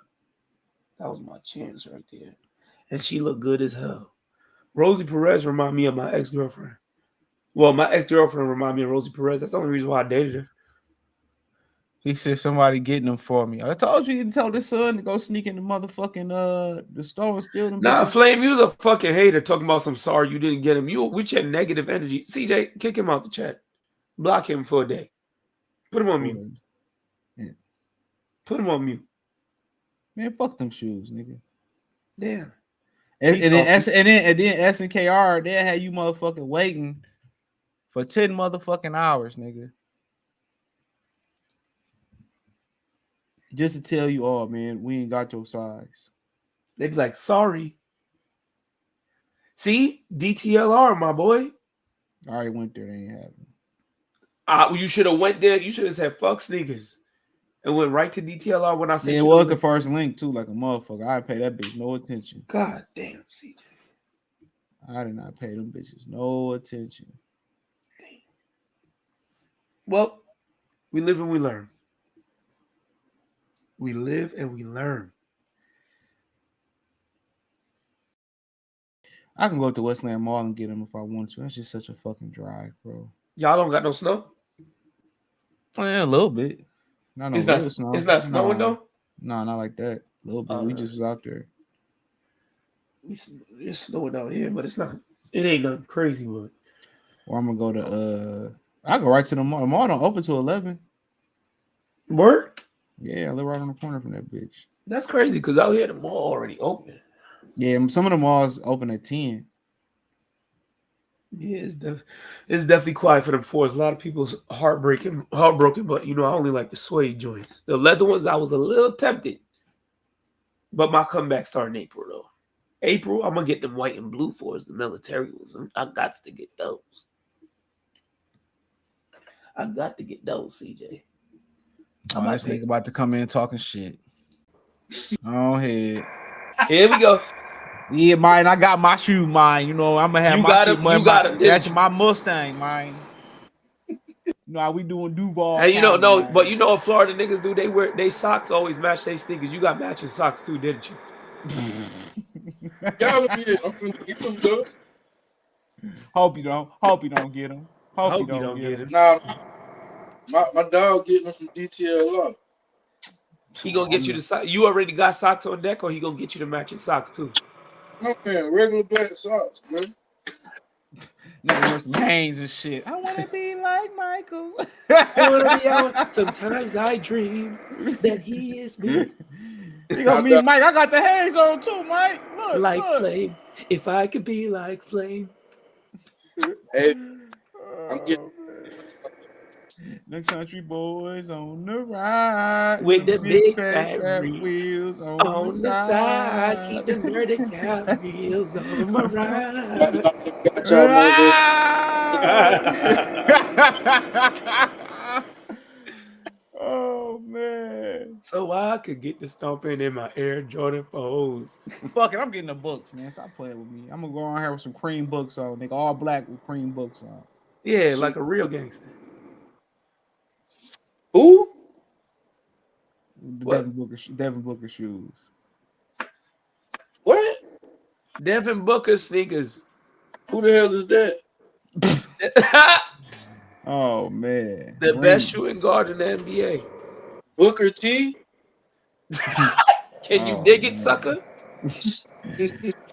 that was my chance right there. And she looked good as hell. Rosie Perez remind me of my ex-girlfriend. Well, my ex-girlfriend reminded me of Rosie Perez. That's the only reason why I dated her. He said somebody getting them for me. I told you to tell this son to go sneak in the motherfucking the store and steal them. Nah, Flame, you was a fucking hater talking about some sorry you didn't get him. We chat negative energy. CJ, kick him out the chat. Block him for a day. Put him on mute. Yeah. Put him on mute. Man, fuck them shoes, nigga. Damn. And then SNKR, they had you motherfucking waiting for 10 motherfucking hours, nigga. Just to tell you all, man, we ain't got your size. They be like, sorry. See? DTLR, my boy. I already went there. They ain't having. You should have went there. You should have said, fuck sneakers. And went right to DTLR when I said it was the first link, too, like a motherfucker. I pay that bitch no attention. God damn, CJ. I did not pay them bitches no attention. Damn. Well, we live and we learn. We live and we learn. I can go to Westland Mall and get them if I want to. That's just such a fucking drive, bro. Y'all don't got no snow? Yeah, a little bit. Not no It's real not. snow. It's not snowing though. No, not like that. A little bit. We just was out there. It's snowing out here, but it's not. It ain't nothing crazy, but. Or I'm gonna go to I go right to the mall. The mall don't open till 11. Word? Yeah, I live right on the corner from that bitch. That's crazy because out here the mall already open. Yeah, some of the malls open at 10. Yeah, it's definitely quiet for them fours. A lot of people's heartbroken, but I only like the suede joints. The leather ones, I was a little tempted. But my comeback started in April though. April, I'm gonna get them white and blue fours, the military ones. I got to get those. CJ. Oh, this nigga about to come in talking shit. Oh, head. Here we go. Yeah, mine. I got my shoe, mine. I'm gonna have my shit. You got him. That's my Mustang, mine. How we doing Duval? Hey, but what Florida niggas do? They socks always match their sneakers. You got matching socks too, didn't you? Y'all be I'm gonna get them though. Hope you don't get them. Hope you don't get them. Nah, my dog getting them from DTLR. He gonna get you the socks. You already got socks on deck, or he gonna get you the matching socks too? No man, regular black socks, man. Nigga wear some Hanes and shit. I wanna be like Michael. I wanna be out. Sometimes I dream that he is me. You gonna meet Mike? I got the Hanes on too, Mike. Look. Flame. If I could be like Flame. Hey, I'm getting the country boys on the ride with the big fat wheels on the side. Keep the dirty cow wheels on my ride. Oh man! So I could get the stomping in my Air Jordan 4s. Fuck it, I'm getting the books, man. Stop playing with me. I'm gonna go on here with some cream books on, nigga. All black with cream books on. Yeah, like a real gangster. Who? Devin Booker shoes. What? Devin Booker sneakers. Who the hell is that? Oh man. The best shooting guard in the NBA. Booker T? Can you dig it, sucker?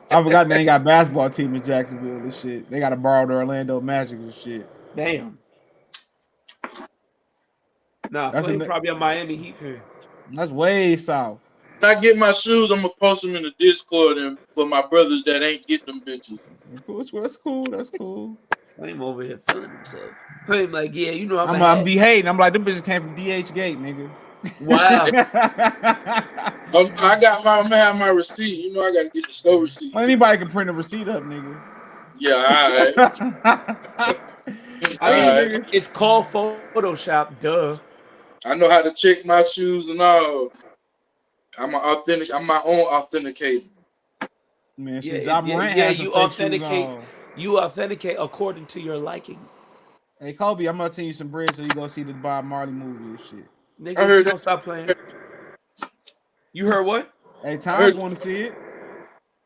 I forgot they ain't got a basketball team in Jacksonville and shit. They gotta borrow the Orlando Magic and shit. Damn. Nah, Flame probably a Miami Heat fan. That's way south. When I get my shoes, I'm gonna post them in the Discord and for my brothers that ain't get them bitches. That's cool. Flame over here feeling himself. Flame like, yeah, I'm be hating. I'm like, them bitches came from DH Gate, nigga. Wow. I got my receipt. I gotta get the store receipt. Anybody can print a receipt up, nigga. Yeah, all right. Nigga, it's called Photoshop, duh. I know how to check my shoes and all. I'm my own authenticator. Man, you authenticate. You authenticate according to your liking. Hey, Kobe, I'm gonna send you some bread so you go see the Bob Marley movie and shit. Nigga, I heard don't stop playing. You heard what? Hey, Tom want to see it.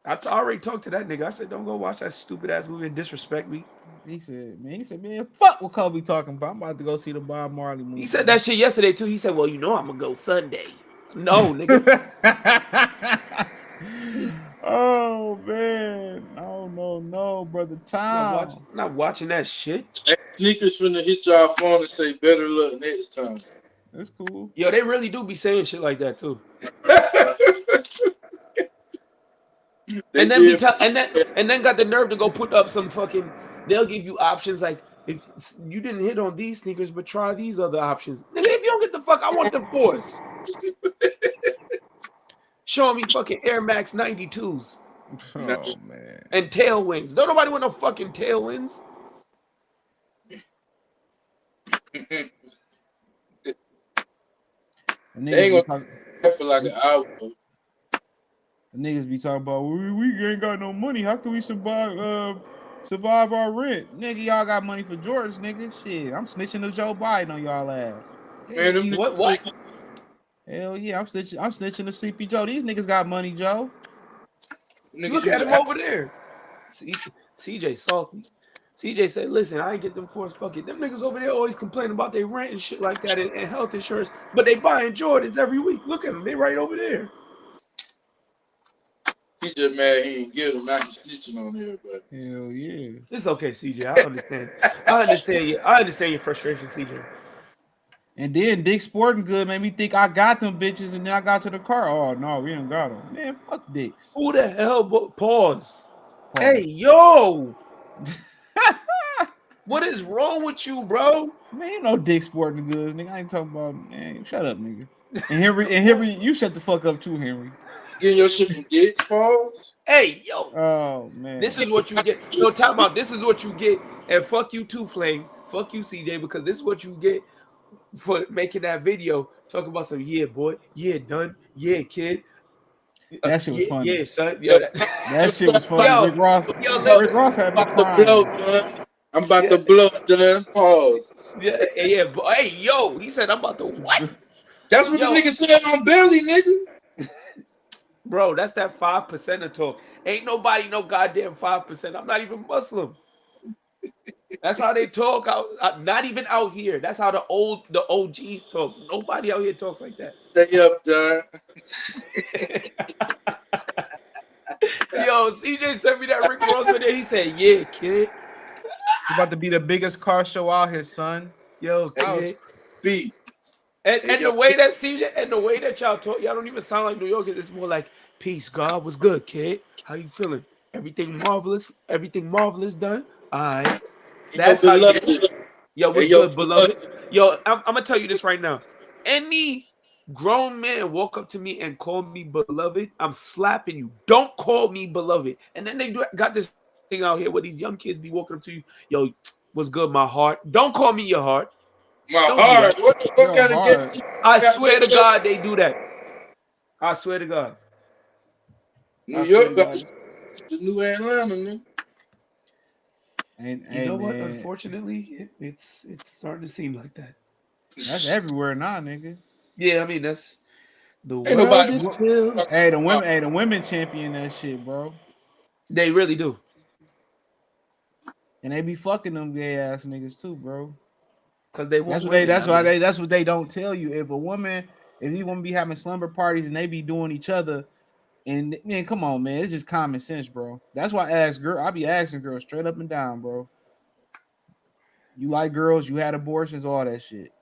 I already talked to that nigga. I said, don't go watch that stupid ass movie and disrespect me. He said, man, fuck what Kobe talking about. I'm about to go see the Bob Marley movie. He said that shit yesterday too. He said, well, I'm gonna go Sunday. No, nigga. Oh man, no, brother Tom. Not watching that shit. Sneakers finna hit y'all phone and say better luck next time. That's cool. Yo, they really do be saying shit like that too. and then got the nerve to go put up some fucking. They'll give you options like if you didn't hit on these sneakers, but try these other options. Nigga, if you don't get the fuck, I want the force. Showing me fucking Air Max 92s. Oh man. And tailwinds. Don't nobody want no fucking tailwinds. They ain't gonna for like an hour. The niggas be talking about we ain't got no money. How can we survive our rent? Nigga, y'all got money for Jordans, nigga. Shit, I'm snitching to Joe Biden on y'all ass. Man, what? Hell yeah, I'm snitching to CP Joe. These niggas got money, Joe. Look at him over there. CJ salty. CJ said, listen, I ain't get them forced. Fuck it. Them niggas over there always complaining about their rent and shit like that and health insurance, but they buying Jordans every week. Look at them. They right over there. He just mad he ain't get him. Now he's snitching on everybody. Hell yeah. It's okay, CJ. I understand. I understand your frustration, CJ. And then Dick Sporting Good made me think I got them bitches, and then I got to the car. Oh no, we ain't got them. Man, fuck Dicks. Who the hell? Pause. Hey, yo. What is wrong with you, bro? Man, you know Dick Sporting Goods, nigga. I ain't talking about, man. Shut up, nigga. And Henry, you shut the fuck up too, Henry. Getting your shit from Dick, pause. Hey, yo. Oh man. This is what you get. Yo, talk about this is what you get. And fuck you too, Flame. Fuck you, CJ, because this is what you get for making that video. Talking about some, yeah, boy. Yeah, done. Yeah, kid. That shit was funny. Yeah, son. Yo, that shit was funny. Yo, Rick Ross had me crying. I'm about to blow, done. Pause. Yeah. Hey, yo. He said, I'm about to what? That's what the nigga said on Belly, nigga. Bro, that's that 5% talk. Ain't nobody no goddamn 5%. I'm not even Muslim. That's how they talk out. Not even out here. That's how the OGs talk. Nobody out here talks like that. Stay up, done. Yo, CJ sent me that Rick Ross video. He said, "Yeah, kid, it's about to be the biggest car show out here, son." Yo, kid. B. And the way that CJ and the way that y'all talk, y'all don't even sound like New Yorkers. It's more like, "Peace, God was good, kid. How you feeling? Everything marvelous done. All right." That's how you. Yo, what's good, beloved? Yo, I'm gonna tell you this right now. Any grown man walk up to me and call me beloved, I'm slapping you. Don't call me beloved. And then they got this thing out here where these young kids be walking up to you. Yo, what's good, my heart? Don't call me your heart. My heart. What kind of gift? I swear to God, they do that. I swear to God. New York got the new Atlanta, man. And you know what? Unfortunately, it's starting to seem like that. That's everywhere now, nigga. Yeah, I mean that's the world is filled. Hey, the women champion that shit, bro. They really do. And they be fucking them gay ass niggas too, bro. Cause they want that's what they don't tell you. If you want to be having slumber parties and they be doing each other, and man, come on, man, it's just common sense, bro. That's why I be asking girls straight up and down, bro. You like girls, you had abortions, all that shit.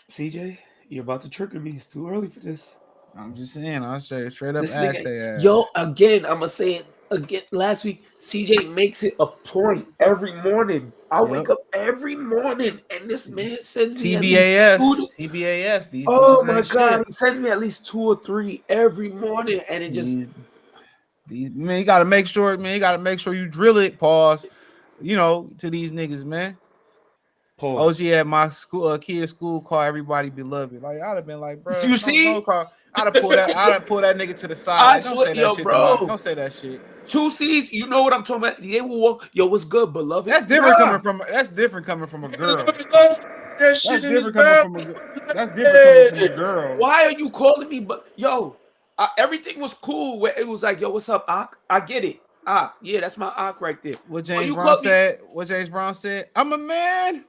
CJ, you're about to trigger me. It's too early for this. I'm just saying, I'll straight up ask their ass. Yo, again, I'm gonna say it again. Last week, CJ makes it a point every morning. I wake up every morning, and this man sends me TBAS. Oh my God, he sends me at least 2 or 3 every morning, and it just. Man, you gotta make sure, man. You gotta make sure you drill it. Pause. To these niggas, man. Pause. OG at my school, kid's school, call everybody beloved. Like I'd have been like, bro, you see, I'd have pulled that nigga to the side. Don't say that shit. 2 C's, you know what I'm talking about? They will walk. Yo, what's good, beloved? That's different coming from a girl. That's different coming from a girl. Why are you calling me? But yo, everything was cool. Where it was like, yo, what's up, Ak? I get it. Yeah, that's my Ak right there. What James Brown said. I'm a man.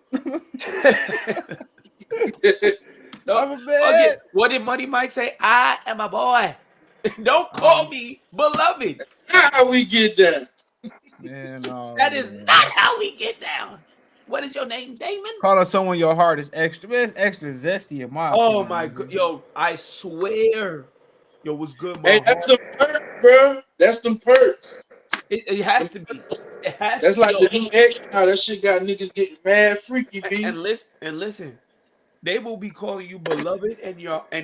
No, I'm a man. What did Money Mike say? I am a boy. Don't call me beloved. How we get down? Man, no, that is not how we get down. What is your name, Damon? Calling someone your heart is extra. Man, it's extra zesty in my opinion. Oh my God, yo, I swear. Yo, what's good, Hey, that's the perks, bro. That's the perks. It has to be. It has That's to like be. the new X now. That shit got niggas getting mad freaky, B. And listen. They will be calling you beloved and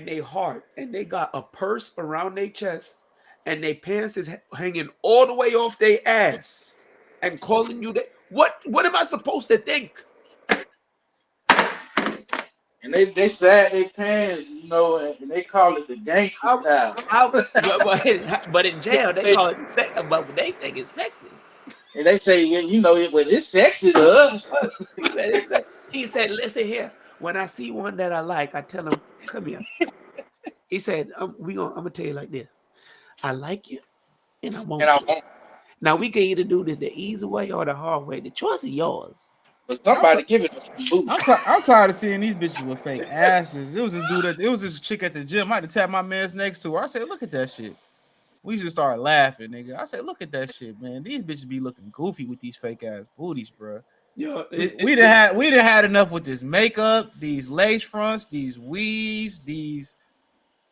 they heart, and they got a purse around their chest, and their pants is hanging all the way off their ass, and calling you that. What am I supposed to think? And they sag their pants, and they call it the gangster style. But in jail they call it sex, but they think it's sexy. And they say, when it's sexy to us. He said, listen here. When I see one that I like, I tell him, come here. He said, I'm gonna tell you like this. I like you, and I want you. Now we can either do this the easy way or the hard way. The choice is yours. But somebody give it a boost. I'm tired of seeing these bitches with fake asses. It was this chick at the gym. I had to tap my man's next to her. I said, look at that shit. We just started laughing, nigga. I said, look at that shit, man. These bitches be looking goofy with these fake ass booties, bro. Yeah, we done had enough with this makeup, these lace fronts, these weaves, these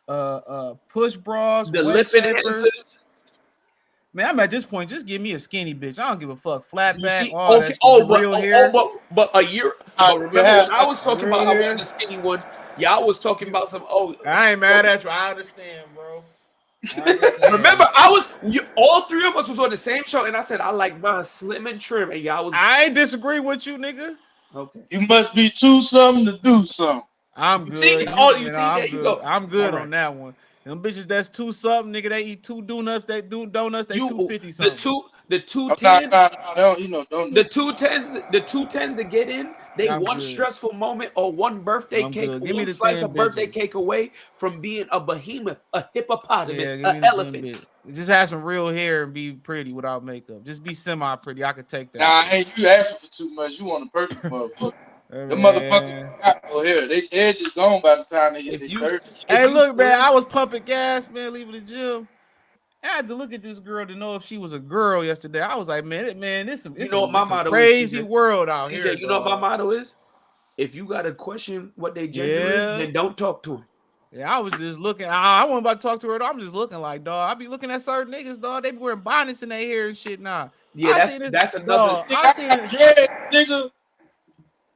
push bras, the wet lip shapers. Man, I'm at this point. Just give me a skinny bitch. I don't give a fuck. Flat back, all that real hair. But a year. But remember when I was talking about I wanted the skinny one. Y'all was talking about some. I ain't mad at you. I understand, bro. Remember, all three of us was on the same show, and I said I like mine slim and trim, and y'all was. I ain't disagree with you, nigga. Okay. You must be too something to do something. I'm good. See, I'm good on that one. Them bitches that's 2 something, nigga. They eat 2 donuts. They do donuts. They 250 something. The 210. The 210s. The 210s to get in. They one stressful moment or one birthday cake, one slice of birthday cake away from being a behemoth, a hippopotamus, an elephant. Just have some real hair and be pretty without makeup. Just be semi-pretty. I could take that. Nah, hey, you asking for too much. You want a perfect motherfucker. The motherfucker got no hair. They edge is gone by the time they get their 30. Hey, look, man, I was pumping gas, man, leaving the gym. I had to look at this girl to know if she was a girl yesterday. I was like, man, this is a crazy world out here. You know what my motto is? If you got to question what their gender is, then don't talk to them. Yeah, I was just looking. I wasn't about to talk to her. I'm just looking like, dog. I be looking at certain niggas, dog. They be wearing bonnets in their hair and shit now. Yeah, that's another. I seen it, nigga.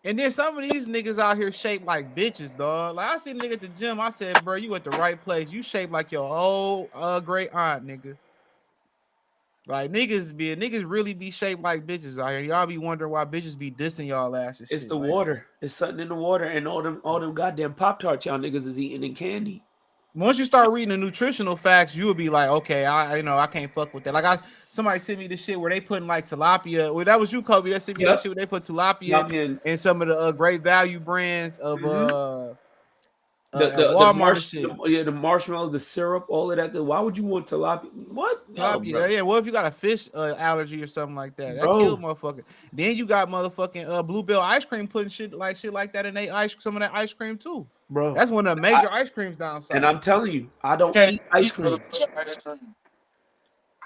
And then some of these niggas out here shaped like bitches, dog. Like I seen a nigga at the gym. I said, bro, you at the right place. You shaped like your old great aunt, nigga. Like niggas really be shaped like bitches out here. Y'all be wondering why bitches be dissing y'all ass. It's the water. It's something in the water, and all them goddamn Pop-Tarts y'all niggas is eating and candy. Once you start reading the nutritional facts, you will be like, okay, I can't fuck with that. Like somebody sent me this shit where they putting like tilapia. Well, that was you, Kobe. That sent me that shit where they put tilapia in some of the great value brands of Walmart. The marshmallows, the syrup, all of that. Why would you want tilapia? What? Tilapia, yeah. What if you got a fish allergy or something like that? That kill motherfucker. Then you got motherfucking Bluebell ice cream putting shit like that in some of that ice cream too. Bro, that's one of the major ice creams down south. And I'm telling you, I don't eat ice cream.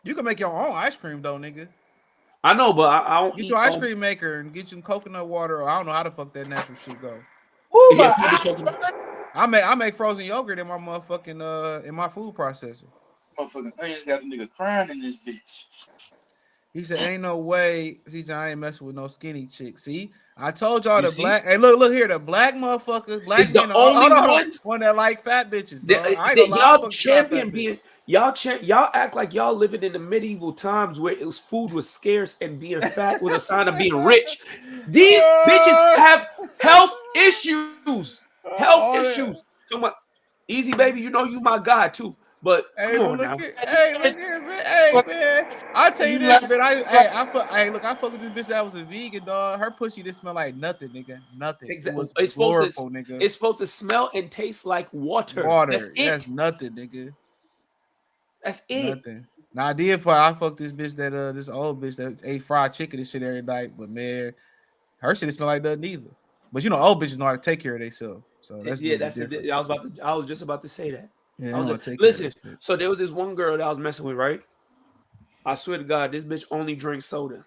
You can make your own ice cream though, nigga. I know, but I don't get your ice cream maker and get you coconut water. Or I don't know how the fuck that natural shit go. I make frozen yogurt in my motherfucking in my food processor. Motherfucking onions got a nigga crying in this bitch. He said, "Ain't no way, CJ. I ain't messing with no skinny chick." See, I told y'all black. Hey, look here, the black motherfuckers. Black is the only one that like fat bitches. Y'all champion being y'all act like y'all living in the medieval times where food was scarce and being fat was a sign of being rich. These bitches have health issues. Come on, easy baby. You know you my guy too. But come on now. Hey, man. I tell you this, man. I fuck with this bitch that was a vegan, dog. Her pussy didn't smell like nothing, nigga. Nothing. Exactly. It's supposed to smell and taste like water. That's nothing, nigga. That's it. Nothing. Now I fucked this bitch that this old bitch that ate fried chicken and shit every night, but man, her shit didn't smell like nothing either. But you know, old bitches know how to take care of themselves. So that's I was just about to say that. Yeah, listen, so there was this one girl that I was messing with, right? I swear to God, this bitch only drinks soda.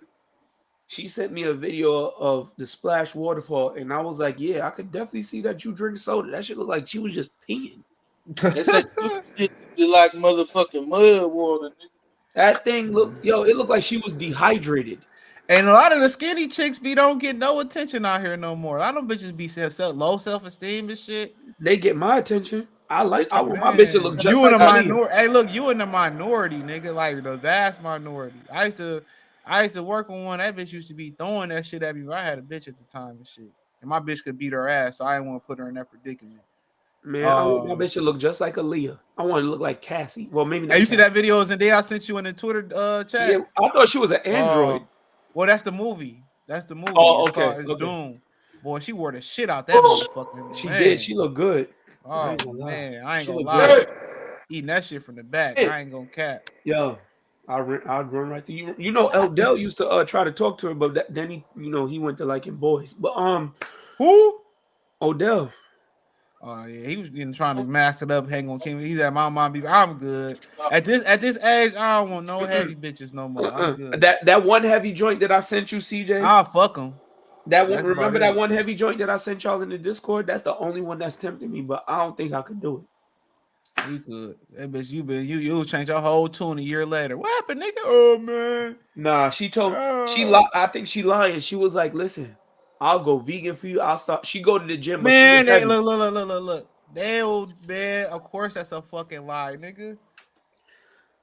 She sent me a video of the splash waterfall, and I was like, yeah, I could definitely see that you drink soda. That shit looked like she was just peeing. You like motherfucking mud water, nigga. That thing it looked like she was dehydrated. And a lot of the skinny chicks don't get no attention out here no more. A lot of them bitches be low self-esteem and shit. They get my attention. I want my bitch to look just like a minority. Hey, look, you in the minority, nigga. Like the vast minority. I used to work on one. That bitch used to be throwing that shit at me. I had a bitch at the time and shit. And my bitch could beat her ass, so I didn't want to put her in that predicament. Man, I want my bitch to look just like Aaliyah. I want to look like Cassie. Well, maybe not. Hey, you see that video I sent you in the Twitter chat? Yeah, I thought she was an android. Well, that's the movie. Oh, It's Doom. Boy, she wore the shit out that motherfucker. She did. She looked good. Oh man, I ain't gonna lie. Eating that shit from the back. I ain't gonna cap. Yo, I'll run right through you. You know, Eldell used to try to talk to her, but then he, he went to liking boys. But who? Odell. Oh yeah, he was trying to mask it up, hang on King. He's at my mom. I'm good at this age. I don't want no heavy bitches no more. I'm good. That one heavy joint that I sent you, CJ. I'll fuck him. That one. Remember that one heavy joint that I sent y'all in the Discord? That's the only one that's tempting me, but I don't think I could do it. You could. That bitch, you'll change your whole tune a year later. What happened, nigga? Oh man. Nah, she told I think she lying. She was like, listen, I'll go vegan for you. I'll start. She go to the gym. Man, look. Man, of course that's a fucking lie, nigga.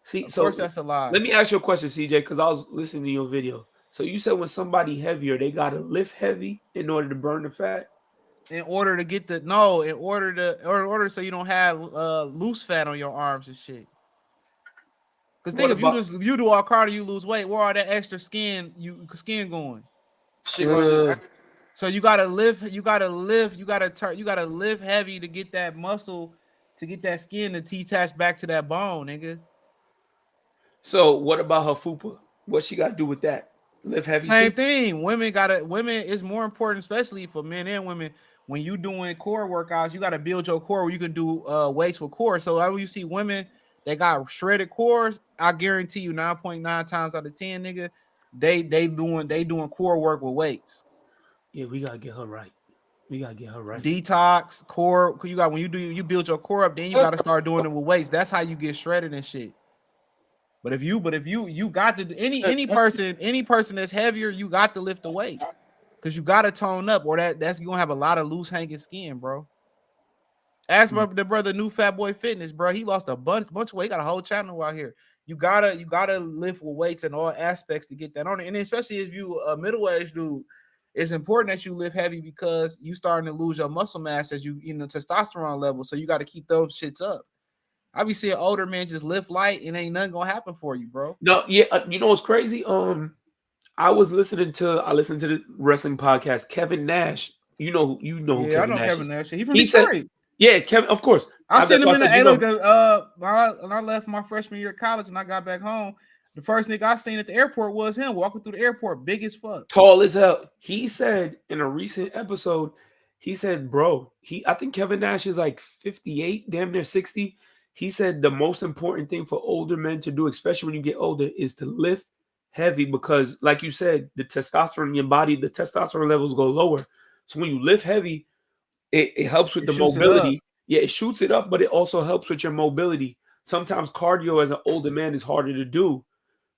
See, of course that's a lie. Let me ask you a question, CJ, because I was listening to your video. So you said when somebody heavier, they gotta lift heavy in order to burn the fat. In order to get in order so you don't have loose fat on your arms and shit. Because think if you do all cardio, you lose weight. Where all that extra skin going? So you gotta lift heavy to get that muscle, to get that skin to detach back to that bone, nigga. So what about her fupa? What she gotta do with that? Lift heavy. Same thing. Women is more important, especially for men and women. When you doing core workouts, you gotta build your core where you can do weights with core. So when you see women that got shredded cores, I guarantee you 9.9 times out of 10, nigga, they doing core work with weights. Yeah, we gotta get her right. Detox, core. When you build your core up, then you gotta start doing it with weights. That's how you get shredded and shit. But if you got to any person that's heavier, you got to lift the weight. Because you got to tone up, or that's you're gonna have a lot of loose hanging skin, bro. Ask the brother New Fat Boy Fitness, bro. He lost a bunch of weight. He got a whole channel out here. You gotta lift with weights in all aspects to get that on it. And especially if you a middle-aged dude, it's important that you lift heavy because you starting to lose your muscle mass as you testosterone level. So you got to keep those shits up. I be seeing older men just lift light and ain't nothing gonna happen for you, bro. No, yeah, you know what's crazy? I listened to the wrestling podcast. Kevin Nash, you know who Yeah, Kevin I know Nash Kevin is. Nash. He from Detroit. Yeah, Kevin, of course. I seen him in the when I left my freshman year of college and I got back home. The first nigga I seen at the airport was him walking through the airport, big as fuck, tall as hell. He said in a recent episode, he said, bro, I think Kevin Nash is like 58, damn near 60. He said the most important thing for older men to do, especially when you get older, is to lift heavy because, like you said, the testosterone in your body, the testosterone levels go lower. So when you lift heavy, it helps with the mobility. Yeah, it shoots it up, but it also helps with your mobility. Sometimes cardio as an older man is harder to do.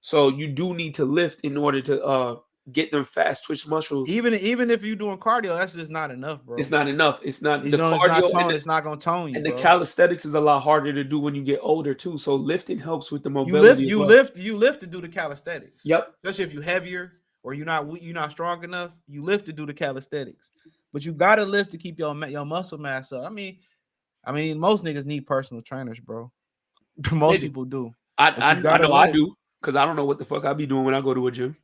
So you do need to lift in order to get them fast twitch muscles. Even if you're doing cardio, that's just not enough, bro. It's not enough. It's not the cardio. It's not gonna tone you. And bro. The calisthenics is a lot harder to do when you get older too. So lifting helps with the mobility. You lift to do the calisthenics. Yep. Especially if you're heavier or you're not strong enough, you lift to do the calisthenics. But you gotta lift to keep your muscle mass up. I mean, most niggas need personal trainers, bro. Most people do. I know I do. Because I don't know what the fuck I be doing when I go to a gym.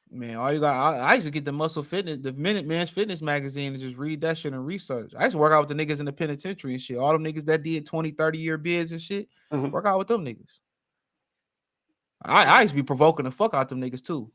Man, all you got, I used to get the Muscle Fitness, the Minute Man's Fitness magazine and just read that shit and research. I used to work out with the niggas in the penitentiary and shit. All them niggas that did 20, 30-year bids and shit, work out with them niggas. I used to be provoking the fuck out them niggas too.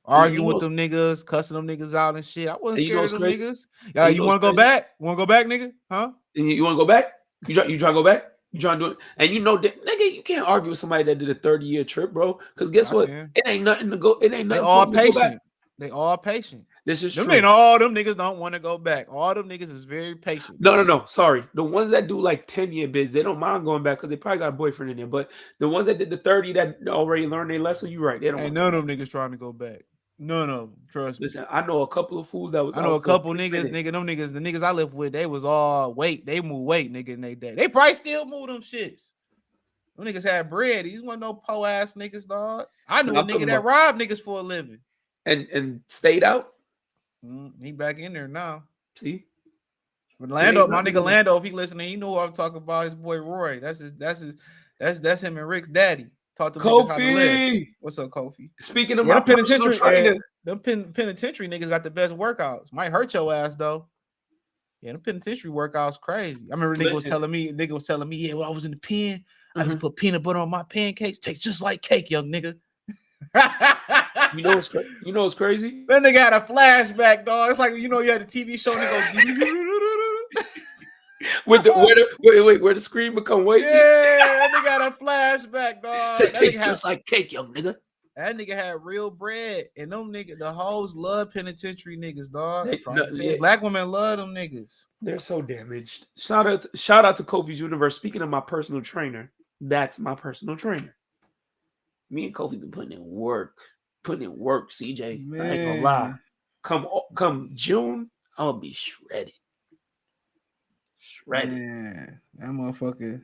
Arguing with them niggas, cussing them niggas out and shit. I wasn't scared of them niggas. Yeah, you want to go back? Want to go back, nigga? Huh? You want to go back? You try to go back? You trying to do it, and nigga, you can't argue with somebody that did a 30-year trip, bro. Because guess what? It ain't nothing to go. It ain't nothing. They all patient. They all patient. This is true. Ain't all them niggas don't want to go back. All them niggas is very patient. No. Sorry, the ones that do like 10-year bids, they don't mind going back because they probably got a boyfriend in there. But the ones that did the 30 that already learned their lesson, you right. They don't. Ain't none of them niggas trying to go back. None of them. Trust me. Listen, I know a couple of fools that was. I know a couple niggas, them niggas, the niggas I lived with, they was all weight. They move weight, nigga, in their day. They probably still move them shits. Them niggas had bread. These wasn't no po ass niggas, dog. I knew a nigga that robbed niggas for a living. And stayed out. He back in there now. See? But Lando, my nigga Lando, if he listening, he know what I'm talking about. His boy Roy. That's him and Rick's daddy. Talk to niggas how to live. What's up, Kofi? Speaking of my penitentiary, them penitentiary niggas got the best workouts. Might hurt your ass though. Yeah, the penitentiary workouts crazy. I remember nigga was telling me, yeah, when I was in the pen, I just put peanut butter on my pancakes. Tastes just like cake, young nigga. You know what's crazy? That nigga had a flashback, dog. It's like, you know, you had the TV show and it goes with the where the screen become wavy. Yeah, that nigga had a flashback, dog. That tastes just like cake, young nigga. That nigga had real bread, and them niggas, the hoes love penitentiary niggas, dog. Black women love them niggas. They're so damaged. Shout out to Kofi's Universe. Speaking of my personal trainer, that's my personal trainer. Me and Kofi been putting in work, CJ. Man. I ain't gonna lie. Come June, I'll be shredded. Man, that motherfucker.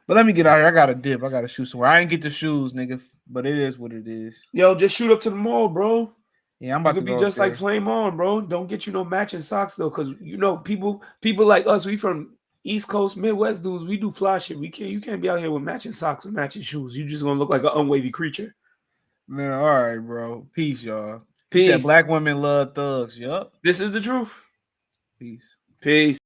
But let me get out here. I got to dip. I got to shoot somewhere. I ain't get the shoes, nigga. But it is what it is. Yo, just shoot up to the mall, bro. Yeah, I'm about to be just like Flame On, bro. Don't get you no matching socks though, because you know people like us. We from East Coast, Midwest dudes. We do fly shit. You can't be out here with matching socks and matching shoes. You just gonna look like an unwavy creature. Man, all right, bro. Peace, y'all. Peace. Black women love thugs. Yup. This is the truth. Peace.